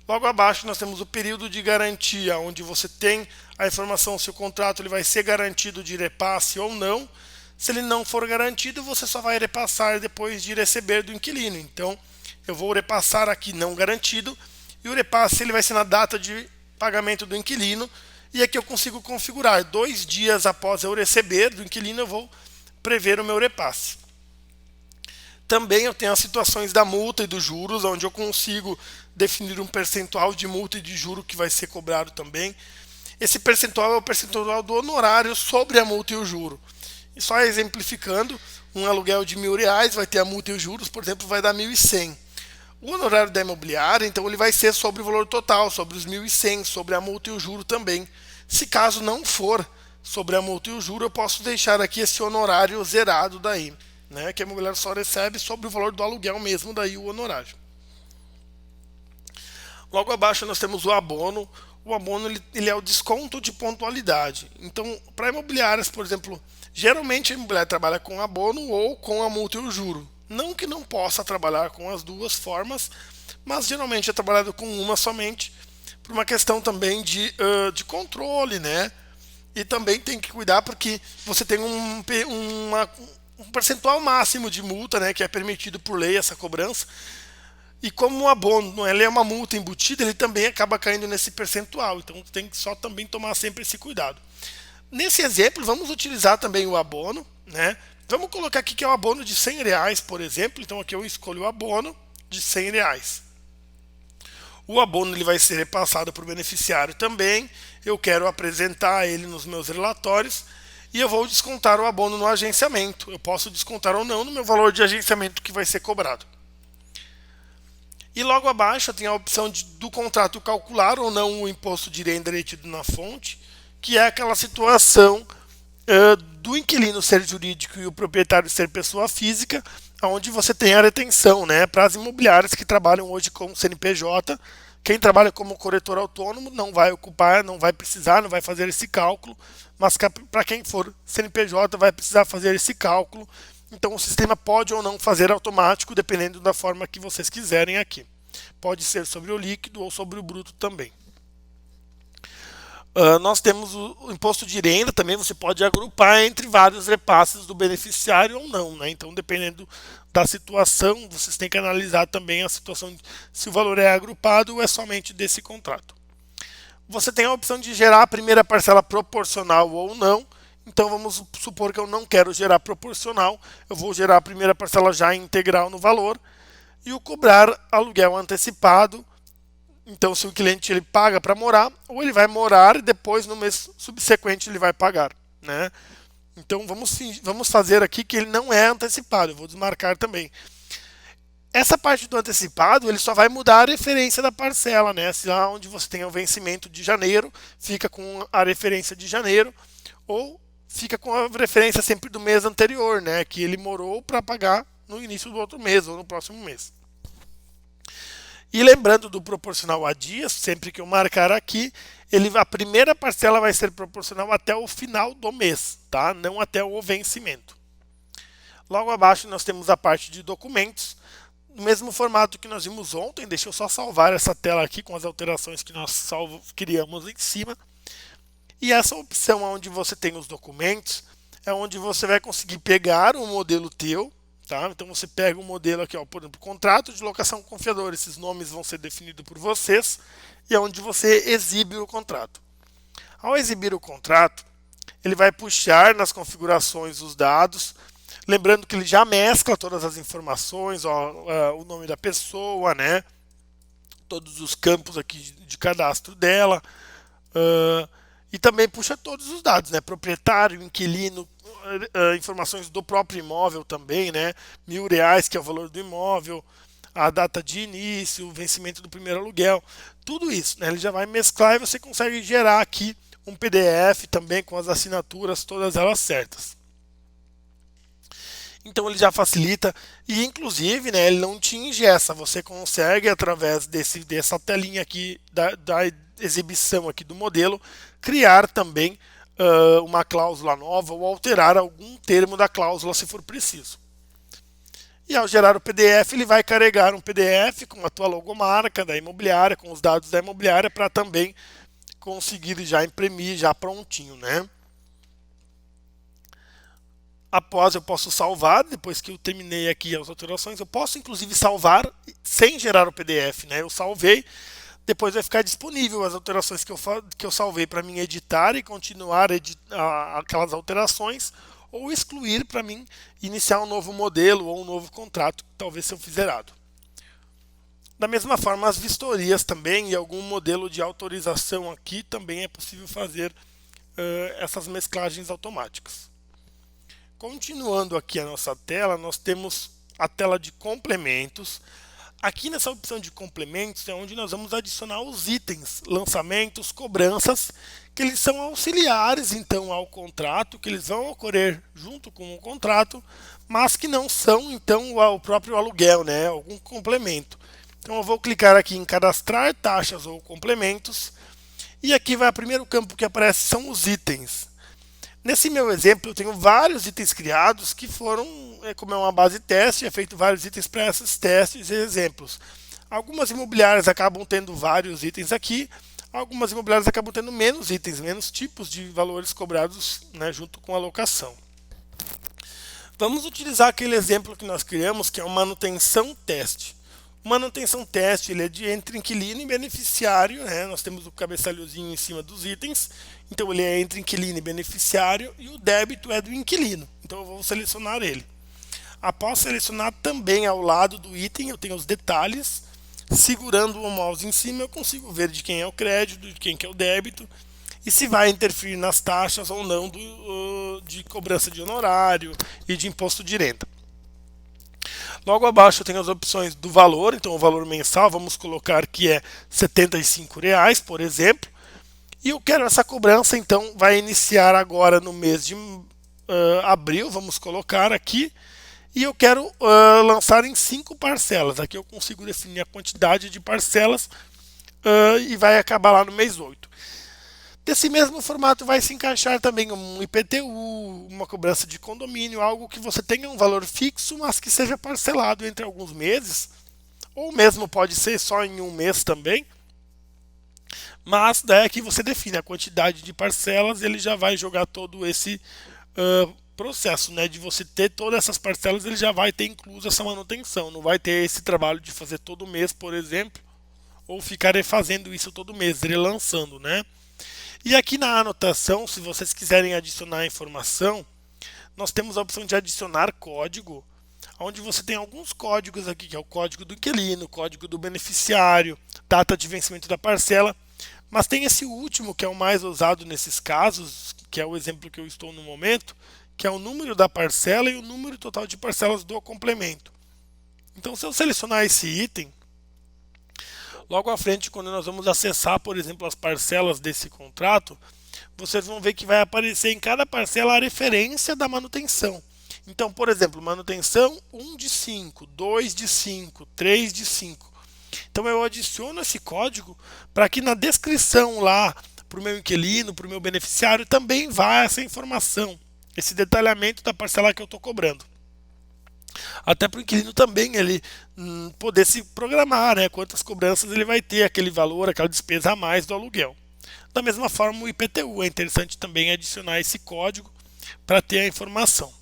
Logo abaixo nós temos o período de garantia, onde você tem a informação se o contrato ele vai ser garantido de repasse ou não. Se ele não for garantido, você só vai repassar depois de receber do inquilino. Então, eu vou repassar aqui não garantido, e o repasse ele vai ser na data de pagamento do inquilino, e aqui eu consigo configurar 2 dias após eu receber do inquilino, eu vou prever o meu repasse. Também eu tenho as situações da multa e dos juros, onde eu consigo definir um percentual de multa e de juro que vai ser cobrado também. Esse percentual é o percentual do honorário sobre a multa e o juro. E só exemplificando, um aluguel de R$1.000 vai ter a multa e os juros, por exemplo, vai dar 1.100. O honorário da imobiliária, então, ele vai ser sobre o valor total, sobre os 1.100, sobre a multa e o juro também. Se caso não for sobre a multa e o juro, eu posso deixar aqui esse honorário zerado daí, né? Que a imobiliária só recebe sobre o valor do aluguel mesmo, daí o honorário. Logo abaixo nós temos o abono. O abono ele é o desconto de pontualidade. Então, para imobiliárias, por exemplo, geralmente a imobiliária trabalha com abono ou com a multa e o juro. Não que não possa trabalhar com as duas formas, mas geralmente é trabalhado com uma somente, por uma questão também de controle, né? E também tem que cuidar porque você tem um percentual máximo de multa, né, que é permitido por lei essa cobrança. E como o abono ele é uma multa embutida, ele também acaba caindo nesse percentual. Então tem que só também tomar sempre esse cuidado. Nesse exemplo, vamos utilizar também o abono, né? Vamos colocar aqui que é o abono de R$100, por exemplo. Então aqui eu escolho o abono de R$100. O abono ele vai ser repassado para o beneficiário também. Eu quero apresentar ele nos meus relatórios. E eu vou descontar o abono no agenciamento. Eu posso descontar ou não no meu valor de agenciamento que vai ser cobrado. E logo abaixo eu tenho a opção do contrato calcular ou não o imposto de renda retido na fonte, que é aquela situação do inquilino ser jurídico e o proprietário ser pessoa física, onde você tem a retenção, né, para as imobiliárias que trabalham hoje com CNPJ. Quem trabalha como corretor autônomo não vai ocupar, não vai precisar, não vai fazer esse cálculo, mas para quem for CNPJ vai precisar fazer esse cálculo. Então o sistema pode ou não fazer automático, dependendo da forma que vocês quiserem aqui. Pode ser sobre o líquido ou sobre o bruto também. Nós temos o imposto de renda, também você pode agrupar entre vários repasses do beneficiário ou não, né? Então, dependendo da situação, vocês têm que analisar também a situação, se o valor é agrupado ou é somente desse contrato. Você tem a opção de gerar a primeira parcela proporcional ou não. Então vamos supor que eu não quero gerar proporcional, eu vou gerar a primeira parcela já integral no valor e o cobrar aluguel antecipado. Então se o cliente ele paga para morar, ou ele vai morar e depois no mês subsequente ele vai pagar, né? Então vamos fazer aqui que ele não é antecipado, eu vou desmarcar também. Essa parte do antecipado, ele só vai mudar a referência da parcela, né? Se lá onde você tem o vencimento de janeiro, fica com a referência de janeiro, ou fica com a referência sempre do mês anterior, né? Que ele morou para pagar no início do outro mês ou no próximo mês. E lembrando do proporcional a dias, sempre que eu marcar aqui, a primeira parcela vai ser proporcional até o final do mês, tá? Não até o vencimento. Logo abaixo nós temos a parte de documentos, no mesmo formato que nós vimos ontem. Deixa eu só salvar essa tela aqui com as alterações que nós criamos em cima. E essa opção onde você tem os documentos é onde você vai conseguir pegar um modelo teu, tá? Então você pega um modelo aqui, ó, por exemplo, contrato de locação com fiador. Esses nomes vão ser definidos por vocês e é onde você exibe o contrato. Ao exibir o contrato, ele vai puxar nas configurações os dados, lembrando que ele já mescla todas as informações, ó, o nome da pessoa, né? Todos os campos aqui de cadastro dela. E também puxa todos os dados, né? Proprietário, inquilino, informações do próprio imóvel também, né? R$1.000, que é o valor do imóvel, a data de início, o vencimento do primeiro aluguel, tudo isso, né? Ele já vai mesclar e você consegue gerar aqui um PDF também com as assinaturas, todas elas certas. Então ele já facilita e inclusive, né, ele não te engessa, você consegue através dessa telinha aqui da exibição aqui do modelo criar também uma cláusula nova ou alterar algum termo da cláusula se for preciso. E ao gerar o PDF, ele vai carregar um PDF com a tua logomarca da imobiliária, com os dados da imobiliária, para também conseguir já imprimir, já prontinho, né? Após eu posso salvar, depois que eu terminei aqui as alterações, eu posso inclusive salvar sem gerar o PDF, né? Eu salvei, depois vai ficar disponível as alterações que eu salvei para mim editar e continuar aquelas alterações, ou excluir para mim iniciar um novo modelo ou um novo contrato, talvez se eu fizer errado. Da mesma forma, as vistorias também e algum modelo de autorização aqui também é possível fazer essas mesclagens automáticas. Continuando aqui a nossa tela, nós temos a tela de complementos. Aqui nessa opção de complementos é onde nós vamos adicionar os itens, lançamentos, cobranças, que eles são auxiliares então ao contrato, que eles vão ocorrer junto com o contrato, mas que não são então o próprio aluguel, né? Algum complemento. Então eu vou clicar aqui em cadastrar taxas ou complementos, e aqui vai o primeiro campo que aparece são os itens. Nesse meu exemplo, eu tenho vários itens criados que foram, como é uma base teste, é feito vários itens para esses testes e exemplos. Algumas imobiliárias acabam tendo vários itens aqui, algumas imobiliárias acabam tendo menos itens, menos tipos de valores cobrados, né, junto com a locação. Vamos utilizar aquele exemplo que nós criamos, que é o manutenção teste. O manutenção teste ele é entre inquilino e beneficiário, né? Nós temos o cabeçalhozinho em cima dos itens, então ele é entre inquilino e beneficiário, e o débito é do inquilino, então eu vou selecionar ele. Após selecionar, também ao lado do item eu tenho os detalhes, segurando o mouse em cima eu consigo ver de quem é o crédito, de quem que é o débito, e se vai interferir nas taxas ou não de cobrança de honorário e de imposto de renda. Logo abaixo eu tenho as opções do valor, então o valor mensal, vamos colocar que é R$ 75, por exemplo. E eu quero essa cobrança, então vai iniciar agora no mês de abril, vamos colocar aqui. E eu quero lançar em 5 parcelas. Aqui eu consigo definir a quantidade de parcelas e vai acabar lá no mês 8. Desse mesmo formato vai se encaixar também um IPTU, uma cobrança de condomínio, algo que você tenha um valor fixo, mas que seja parcelado entre alguns meses, ou mesmo pode ser só em um mês também. Mas daí aqui você define a quantidade de parcelas, ele já vai jogar todo esse processo, né, de você ter todas essas parcelas, ele já vai ter incluso essa manutenção, não vai ter esse trabalho de fazer todo mês, por exemplo, ou ficar fazendo isso todo mês, ele lançando, né? E aqui na anotação, se vocês quiserem adicionar informação, nós temos a opção de adicionar código, onde você tem alguns códigos aqui, que é o código do inquilino, o código do beneficiário, data de vencimento da parcela, mas tem esse último que é o mais usado nesses casos, que é o exemplo que eu estou no momento, que é o número da parcela e o número total de parcelas do complemento. Então, se eu selecionar esse item, logo à frente, quando nós vamos acessar, por exemplo, as parcelas desse contrato, vocês vão ver que vai aparecer em cada parcela a referência da manutenção. Então, por exemplo, manutenção 1 de 5, 2 de 5, 3 de 5. Então eu adiciono esse código para que na descrição lá, para o meu inquilino, para o meu beneficiário, também vá essa informação, esse detalhamento da parcela que eu estou cobrando. Até para o inquilino também ele poder se programar, né, quantas cobranças ele vai ter, aquele valor, aquela despesa a mais do aluguel. Da mesma forma, o IPTU é interessante também adicionar esse código para ter a informação.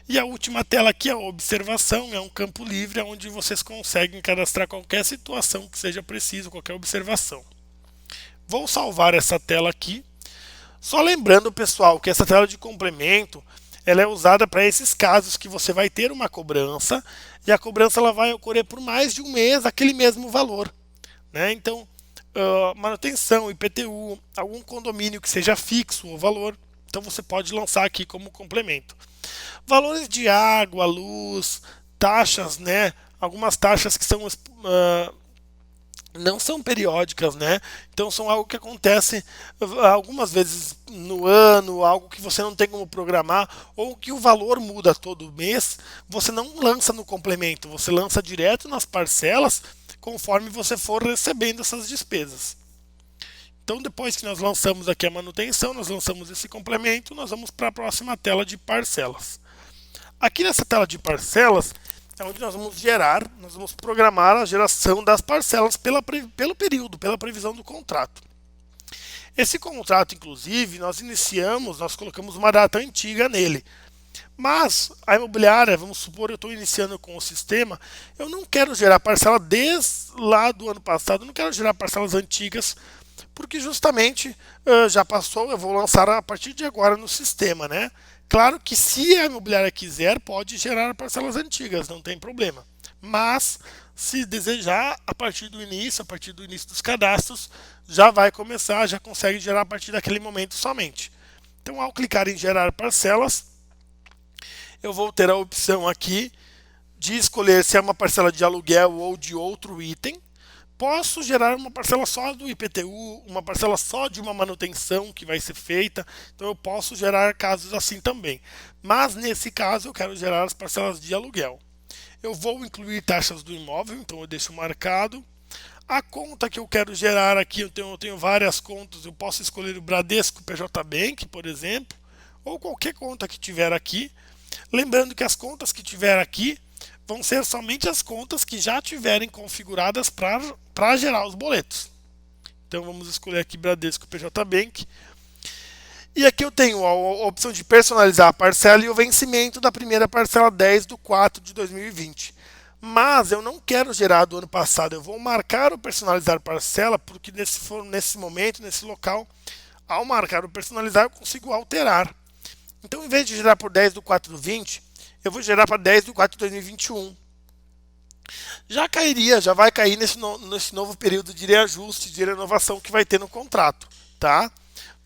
E a última tela aqui é a observação, é um campo livre onde vocês conseguem cadastrar qualquer situação que seja preciso, qualquer observação. Vou salvar essa tela aqui. Só lembrando, pessoal, que essa tela de complemento ela é usada para esses casos que você vai ter uma cobrança e a cobrança ela vai ocorrer por mais de um mês aquele mesmo valor, né? Então, manutenção, IPTU, algum condomínio que seja fixo o valor, então você pode lançar aqui como complemento. Valores de água, luz, taxas, né, algumas taxas que são não são periódicas, né? Então são algo que acontece algumas vezes no ano, algo que você não tem como programar, ou que o valor muda todo mês, você não lança no complemento, você lança direto nas parcelas conforme você for recebendo essas despesas. Então depois que nós lançamos aqui a manutenção, nós lançamos esse complemento, nós vamos para a próxima tela de parcelas. Aqui nessa tela de parcelas é onde nós vamos programar a geração das parcelas pelo período, pela previsão do contrato. Esse contrato, inclusive, nós colocamos uma data antiga nele. Mas a imobiliária, vamos supor, eu estou iniciando com o sistema, eu não quero gerar parcela desde lá do ano passado, eu não quero gerar parcelas antigas, porque justamente já passou, eu vou lançar a partir de agora no sistema, né? Claro que se a imobiliária quiser, pode gerar parcelas antigas, não tem problema. Mas, se desejar, a partir do início dos cadastros, já vai começar, já consegue gerar a partir daquele momento somente. Então, ao clicar em gerar parcelas, eu vou ter a opção aqui de escolher se é uma parcela de aluguel ou de outro item. Posso gerar uma parcela só do IPTU, uma parcela só de uma manutenção que vai ser feita, então eu posso gerar casos assim também. Mas nesse caso eu quero gerar as parcelas de aluguel. Eu vou incluir taxas do imóvel, então eu deixo marcado. A conta que eu quero gerar aqui, eu tenho várias contas, eu posso escolher o Bradesco PJ Bank, por exemplo, ou qualquer conta que tiver aqui. Lembrando que as contas que tiver aqui vão ser somente as contas que já tiverem configuradas para gerar os boletos. Então vamos escolher aqui Bradesco PJ Bank. E aqui eu tenho a opção de personalizar a parcela e o vencimento da primeira parcela 10/4/2020. Mas eu não quero gerar do ano passado, eu vou marcar o personalizar parcela, porque nesse momento, nesse local, ao marcar o personalizar, eu consigo alterar. Então, em vez de gerar por 10/4/20, eu vou gerar para 10/4/2021. Já vai cair nesse novo período de reajuste, de renovação que vai ter no contrato, tá?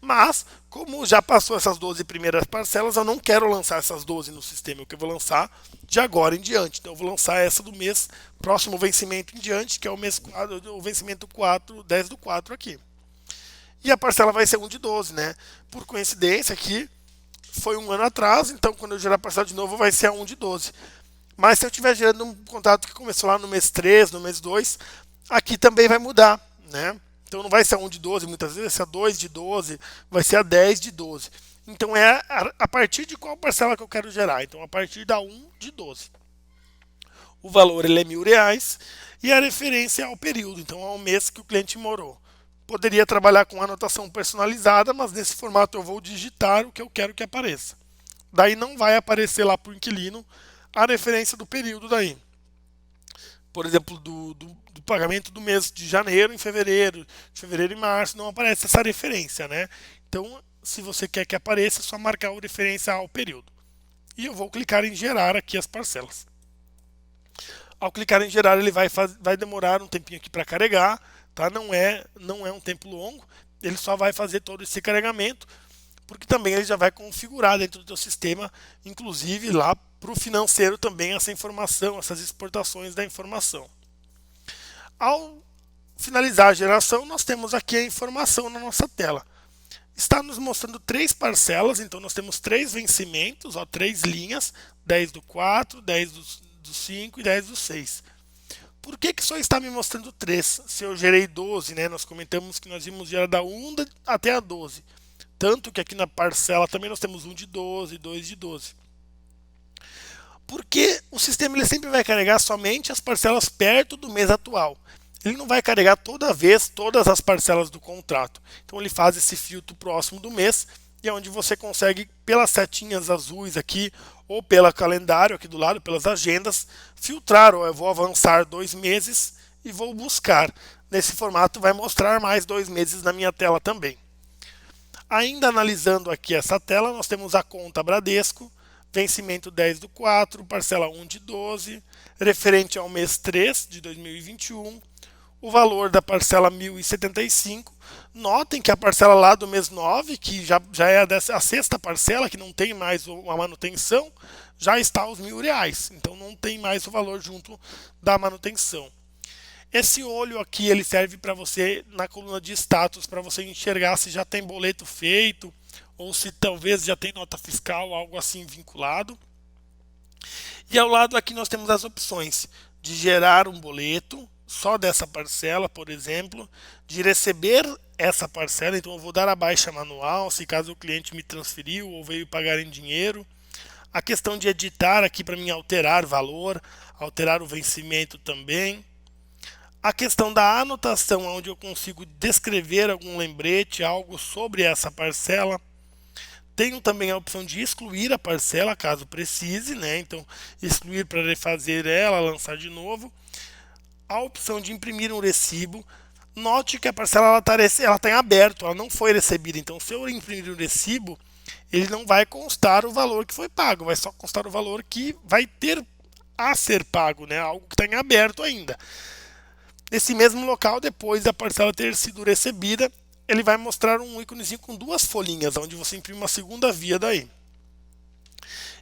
Mas, como já passou essas 12 primeiras parcelas, eu não quero lançar essas 12 no sistema, eu vou lançar de agora em diante. Então, eu vou lançar essa do mês, próximo vencimento em diante, que é o vencimento 10/4 aqui. E a parcela vai ser 1/12, né? Por coincidência aqui, foi um ano atrás, então quando eu gerar a parcela de novo vai ser a 1/12. Mas se eu estiver gerando um contrato que começou lá no mês 3, no mês 2, aqui também vai mudar, né? Então não vai ser a 1/12, muitas vezes vai ser a 2/12, vai ser a 10/12. Então é a partir de qual parcela que eu quero gerar? Então a partir da 1/12. O valor ele é R$ 1.000 e a referência é ao período, então ao mês que o cliente morou. Poderia trabalhar com anotação personalizada, mas nesse formato eu vou digitar o que eu quero que apareça. Daí não vai aparecer lá para o inquilino a referência do período daí. Por exemplo, do pagamento do mês de janeiro em fevereiro, de fevereiro em março, não aparece essa referência, né? Então, se você quer que apareça, é só marcar a referência ao período. E eu vou clicar em gerar aqui as parcelas. Ao clicar em gerar, ele vai demorar um tempinho aqui para carregar, tá? Não é um tempo longo, ele só vai fazer todo esse carregamento, porque também ele já vai configurar dentro do seu sistema, inclusive lá para o financeiro também essa informação, essas exportações da informação. Ao finalizar a geração, nós temos aqui a informação na nossa tela. Está nos mostrando 3 parcelas, então nós temos 3 vencimentos, 3 linhas, 10/4, 10/5 e 10/6. Por que só está me mostrando 3? Se eu gerei 12, né? Nós comentamos que nós íamos gerar da 1 até a 12. Tanto que aqui na parcela também nós temos 1/12, 2/12. Porque o sistema ele sempre vai carregar somente as parcelas perto do mês atual. Ele não vai carregar toda vez todas as parcelas do contrato. Então ele faz esse filtro próximo do mês e é onde você consegue, pelas setinhas azuis aqui, ou pelo calendário aqui do lado, pelas agendas, filtrar, ou eu vou avançar 2 meses e vou buscar. Nesse formato vai mostrar mais 2 meses na minha tela também. Ainda analisando aqui essa tela, nós temos a conta Bradesco, vencimento 10/4, parcela 1/12, referente ao mês 3 de 2021, o valor da parcela 1.075, Notem que a parcela lá do mês 9, que já é a sexta parcela, que não tem mais a manutenção, já está aos R$ 1.000. Então não tem mais o valor junto da manutenção. Esse olho aqui ele serve para você na coluna de status, para você enxergar se já tem boleto feito ou se talvez já tem nota fiscal, algo assim vinculado. E ao lado aqui nós temos as opções de gerar um boleto só dessa parcela, por exemplo, de receber essa parcela, então eu vou dar a baixa manual, se caso o cliente me transferiu ou veio pagar em dinheiro. A questão de editar aqui para mim alterar valor, alterar o vencimento também. A questão da anotação, onde eu consigo descrever algum lembrete, algo sobre essa parcela. Tenho também a opção de excluir a parcela, caso precise, né? Então, excluir para refazer ela, lançar de novo. A opção de imprimir um recibo. Note que a parcela ela tá em aberto, ela não foi recebida. Então, se eu imprimir um recibo, ele não vai constar o valor que foi pago, vai só constar o valor que vai ter a ser pago, né? Algo que está em aberto ainda. Nesse mesmo local, depois da parcela ter sido recebida, ele vai mostrar um íconezinho com duas folhinhas, onde você imprime uma segunda via daí.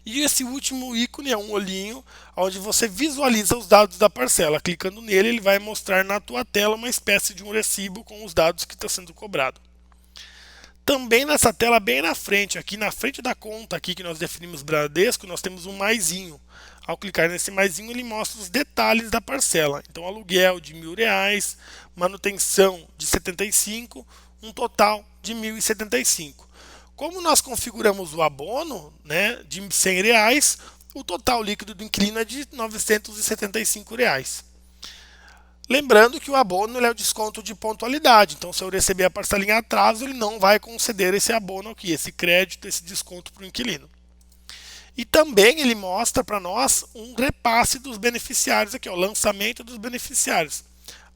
E esse último ícone é um olhinho, onde você visualiza os dados da parcela. Clicando nele, ele vai mostrar na tua tela uma espécie de um recibo com os dados que está sendo cobrado. Também nessa tela, bem na frente, aqui na frente da conta aqui que nós definimos Bradesco, nós temos um maisinho. Ao clicar nesse maisinho, ele mostra os detalhes da parcela. Então, aluguel de R$ 1.000, manutenção de 75, um total de 1.075. Como nós configuramos o abono, né, de R$ 100, o total líquido do inquilino é de R$ 975. Lembrando que o abono é o desconto de pontualidade, então se eu receber a parcela em atraso, ele não vai conceder esse abono aqui, esse crédito, esse desconto para o inquilino. E também ele mostra para nós um repasse dos beneficiários aqui, o lançamento dos beneficiários,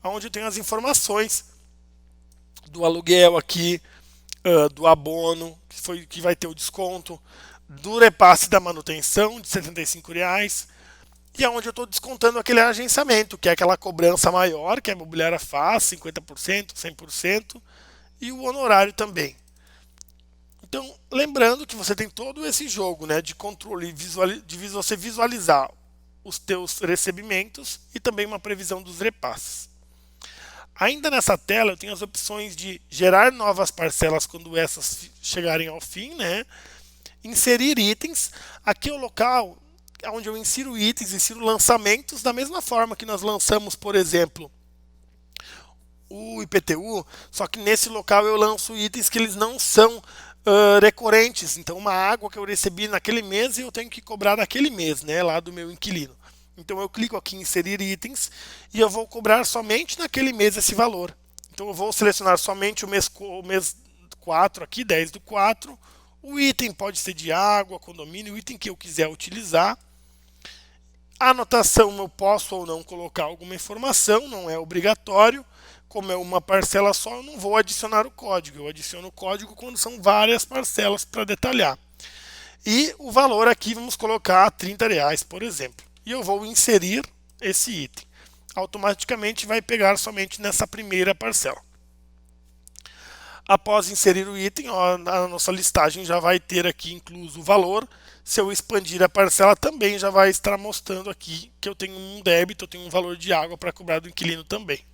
onde eu tenho as informações do aluguel aqui, do abono, que vai ter o desconto, do repasse da manutenção de R$ 75, e é onde eu estou descontando aquele agenciamento, que é aquela cobrança maior que a imobiliária faz, 50%, 100%, e o honorário também. Então, lembrando que você tem todo esse jogo, né, de controle, de você visualizar os teus recebimentos e também uma previsão dos repasses. Ainda nessa tela eu tenho as opções de gerar novas parcelas quando essas chegarem ao fim, né? Inserir itens. Aqui é o local onde eu insiro itens, insiro lançamentos da mesma forma que nós lançamos, por exemplo, o IPTU, só que nesse local eu lanço itens que eles não são recorrentes. Então, uma água que eu recebi naquele mês e eu tenho que cobrar naquele mês, né, lá do meu inquilino. Então, eu clico aqui em inserir itens e eu vou cobrar somente naquele mês esse valor. Então, eu vou selecionar somente o mês 4 aqui, 10/4. O item pode ser de água, condomínio, o item que eu quiser utilizar. A anotação eu posso ou não colocar alguma informação, não é obrigatório. Como é uma parcela só, eu não vou adicionar o código. Eu adiciono o código quando são várias parcelas para detalhar. E o valor aqui vamos colocar R$ 30, por exemplo. E eu vou inserir esse item. Automaticamente vai pegar somente nessa primeira parcela. Após inserir o item, ó, a nossa listagem já vai ter aqui incluso o valor. Se eu expandir a parcela, também já vai estar mostrando aqui que eu tenho um débito, eu tenho um valor de água para cobrar do inquilino também.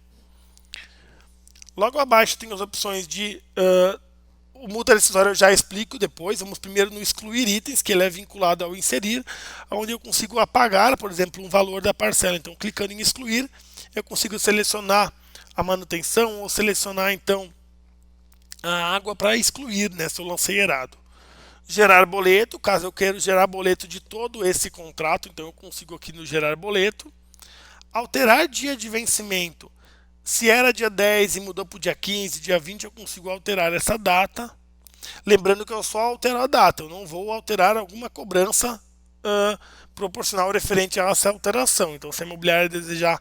Logo abaixo tem as opções de o multa rescisória eu já explico depois. Vamos primeiro no excluir itens, que ele é vinculado ao inserir, onde eu consigo apagar, por exemplo, um valor da parcela. Então, clicando em excluir, eu consigo selecionar a manutenção ou selecionar então a água para excluir, né, se eu lancei errado. Gerar boleto, caso eu queira gerar boleto de todo esse contrato, então eu consigo aqui no gerar boleto. Alterar dia de vencimento. Se era dia 10 e mudou para o dia 15, dia 20, eu consigo alterar essa data. Lembrando que eu só altero a data, eu não vou alterar alguma cobrança proporcional referente a essa alteração. Então, se a imobiliária desejar,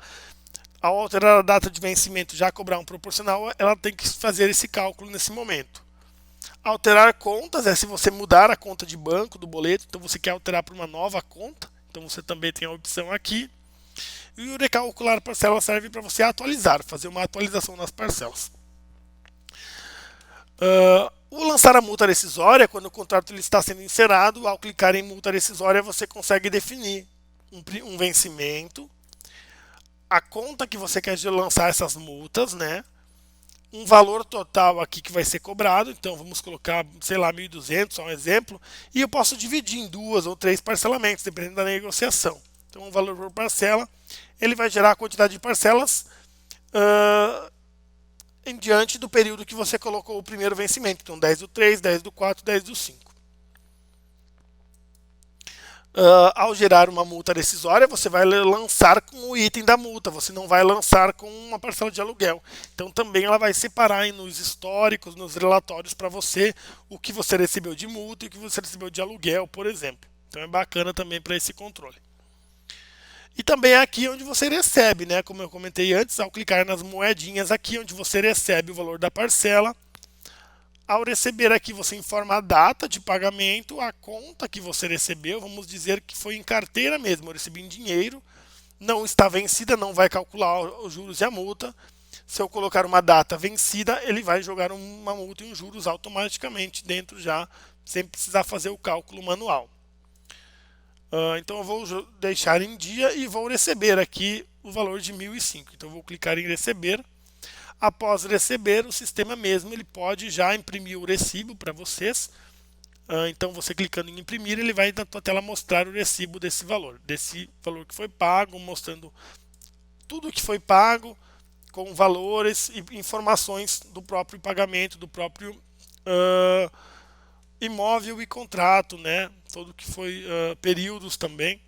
ao alterar a data de vencimento, já cobrar um proporcional, ela tem que fazer esse cálculo nesse momento. Alterar contas é se você mudar a conta de banco do boleto, então você quer alterar para uma nova conta, então você também tem a opção aqui. E o recalcular parcela serve para você atualizar, fazer uma atualização nas parcelas. O lançar a multa rescisória, quando o contrato ele está sendo encerrado, ao clicar em multa rescisória, você consegue definir um vencimento, a conta que você quer lançar essas multas, né? Um valor total aqui que vai ser cobrado, então vamos colocar, sei lá, 1.200, só um exemplo, e eu posso dividir em 2 ou 3 parcelamentos, dependendo da negociação. Então, o valor por parcela, ele vai gerar a quantidade de parcelas em diante do período que você colocou o primeiro vencimento. Então, 10 do 3, 10 do 4, 10 do 5. Ao gerar uma multa rescisória, você vai lançar com o item da multa, você não vai lançar com uma parcela de aluguel. Então também ela vai separar nos históricos, nos relatórios para você o que você recebeu de multa e o que você recebeu de aluguel, por exemplo. Então é bacana também para esse controle. E também é aqui onde você recebe, né? Como eu comentei antes, ao clicar nas moedinhas aqui onde você recebe o valor da parcela. Ao receber aqui, você informa a data de pagamento, a conta que você recebeu, vamos dizer que foi em carteira mesmo, eu recebi em dinheiro, não está vencida, não vai calcular os juros e a multa. Se eu colocar uma data vencida, ele vai jogar uma multa e um juros automaticamente dentro já, sem precisar fazer o cálculo manual. Então eu vou deixar em dia e vou receber aqui o valor de 1.005. Então eu vou clicar em receber. Após receber, o sistema mesmo ele pode já imprimir o recibo para vocês. Então você clicando em imprimir, ele vai na tua tela mostrar o recibo desse valor que foi pago, mostrando tudo que foi pago, com valores e informações do próprio pagamento, do próprio imóvel e contrato, né? Tudo que foi períodos também.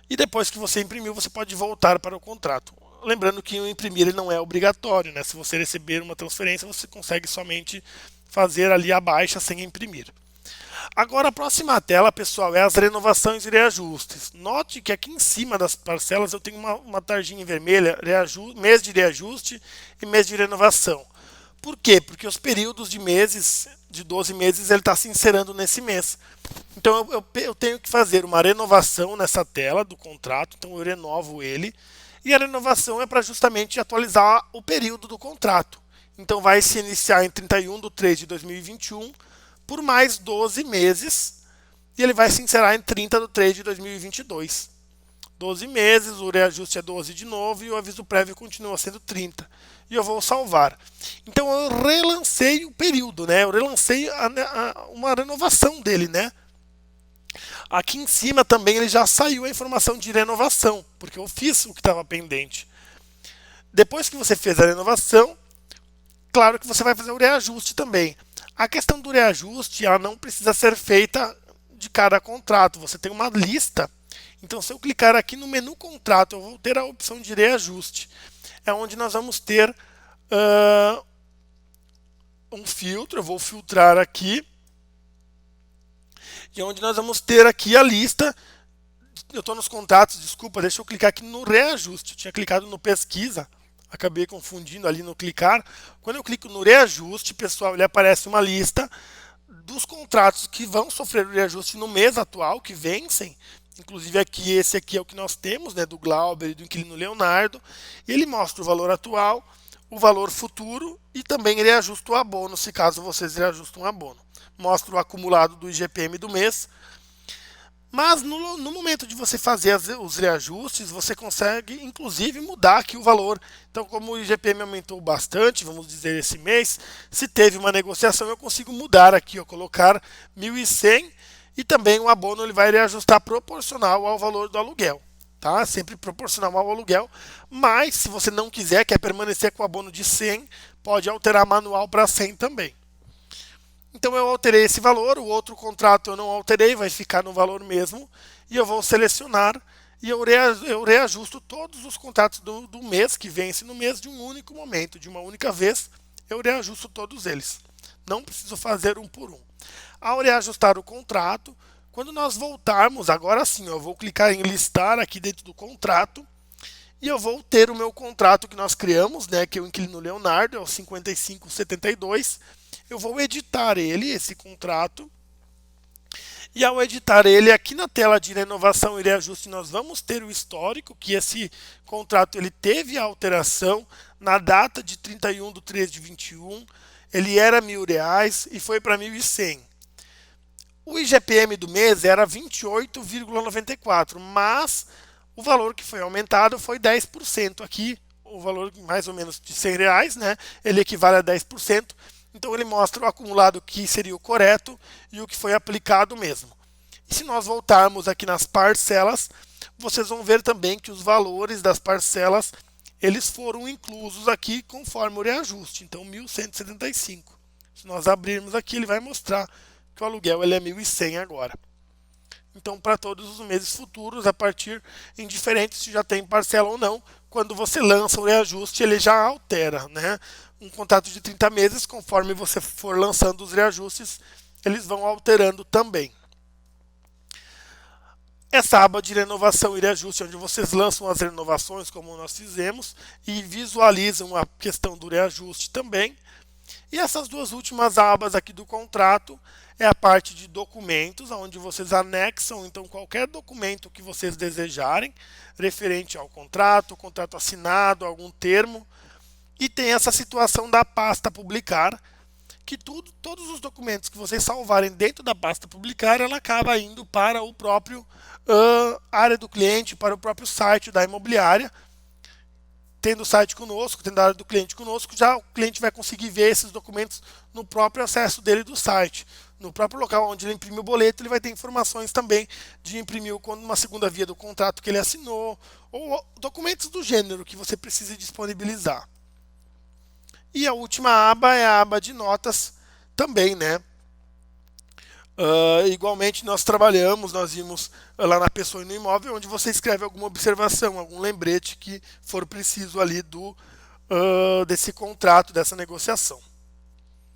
E depois que você imprimiu, você pode voltar para o contrato. Lembrando que o imprimir ele não é obrigatório, né? Se você receber uma transferência, você consegue somente fazer ali a baixa sem imprimir. Agora a próxima tela, pessoal, é as renovações e reajustes. Note que aqui em cima das parcelas eu tenho uma tarjinha vermelha, mês de reajuste e mês de renovação. Por quê? Porque os períodos de meses, de 12 meses, ele está se encerrando nesse mês. Então eu tenho que fazer uma renovação nessa tela do contrato, então eu renovo ele. E a renovação é para justamente atualizar o período do contrato. Então vai se iniciar em 31 de 3 de 2021 por mais 12 meses e ele vai se encerrar em 30 de 3 de 2022. 12 meses, o reajuste é 12 de novo e o aviso prévio continua sendo 30. E eu vou salvar. Então eu relancei o período, né? Eu relancei uma renovação dele, né? Aqui em cima também ele já saiu a informação de renovação, porque eu fiz o que estava pendente. Depois que você fez a renovação, claro que você vai fazer o reajuste também. A questão do reajuste, ela não precisa ser feita de cada contrato. Você tem uma lista. Então, se eu clicar aqui no menu contrato, eu vou ter a opção de reajuste. É onde nós vamos ter um filtro. Eu vou filtrar aqui. E onde nós vamos ter aqui a lista. Eu estou nos contratos, desculpa, deixa eu clicar aqui no reajuste. Eu tinha clicado no pesquisa, acabei confundindo ali no clicar. Quando eu clico no reajuste, pessoal, ele aparece uma lista dos contratos que vão sofrer o reajuste no mês atual, que vencem. Inclusive aqui, esse aqui é o que nós temos, né, do Glauber e do inquilino Leonardo. E ele mostra o valor atual, o valor futuro e também reajusta o abono, se caso vocês reajustam o abono. Mostra o acumulado do IGPM do mês. Mas no momento de você fazer os reajustes, você consegue inclusive mudar aqui o valor. Então, como o IGPM aumentou bastante, vamos dizer esse mês, se teve uma negociação, eu consigo mudar aqui, colocar 1.100 e também o abono ele vai reajustar proporcional ao valor do aluguel. Tá? Sempre proporcional ao aluguel, mas se você não quiser, quer permanecer com o abono de 100, pode alterar manual para 100 também. Então eu alterei esse valor, o outro contrato eu não alterei, vai ficar no valor mesmo, e eu vou selecionar e eu reajusto todos os contratos do mês, que vence no mês, de um único momento, de uma única vez, eu reajusto todos eles. Não preciso fazer um por um. Ao reajustar o contrato, quando nós voltarmos, agora sim, eu vou clicar em listar aqui dentro do contrato, e eu vou ter o meu contrato que nós criamos, né, que é o inquilino Leonardo, é o 5572. Eu vou editar ele, esse contrato. E ao editar ele, aqui na tela de renovação e reajuste, nós vamos ter o histórico, que esse contrato ele teve a alteração na data de 31 de 3 de 21. ele era R$ 1.000 e foi para 1.100. O IGPM do mês era 28,94, mas o valor que foi aumentado foi 10%. Aqui, o valor mais ou menos de R$ 100, né? Ele equivale a 10%. Então ele mostra o acumulado que seria o correto e o que foi aplicado mesmo. E se nós voltarmos aqui nas parcelas, vocês vão ver também que os valores das parcelas eles foram inclusos aqui conforme o reajuste. Então 1.175. Se nós abrirmos aqui, ele vai mostrar que o aluguel ele é 1.100 agora. Então, para todos os meses futuros, a partir, indiferente se já tem parcela ou não, quando você lança o reajuste, ele já altera, né? Um contrato de 30 meses, conforme você for lançando os reajustes, eles vão alterando também. Essa aba de renovação e reajuste, onde vocês lançam as renovações, como nós fizemos, e visualizam a questão do reajuste também. E essas duas últimas abas aqui do contrato é a parte de documentos, onde vocês anexam então qualquer documento que vocês desejarem, referente ao contrato assinado, algum termo. E tem essa situação da pasta publicar, que todos os documentos que vocês salvarem dentro da pasta publicar, ela acaba indo para o próprio área do cliente, para o próprio site da imobiliária. Tendo o site conosco, tendo a área do cliente conosco, já o cliente vai conseguir ver esses documentos no próprio acesso dele do site. No próprio local onde ele imprime o boleto, ele vai ter informações também de imprimir uma segunda via do contrato que ele assinou, ou documentos do gênero que você precise disponibilizar. E a última aba é a aba de notas também, né? Igualmente nós vimos lá na pessoa e no imóvel, onde você escreve alguma observação, algum lembrete que for preciso ali desse contrato, dessa negociação.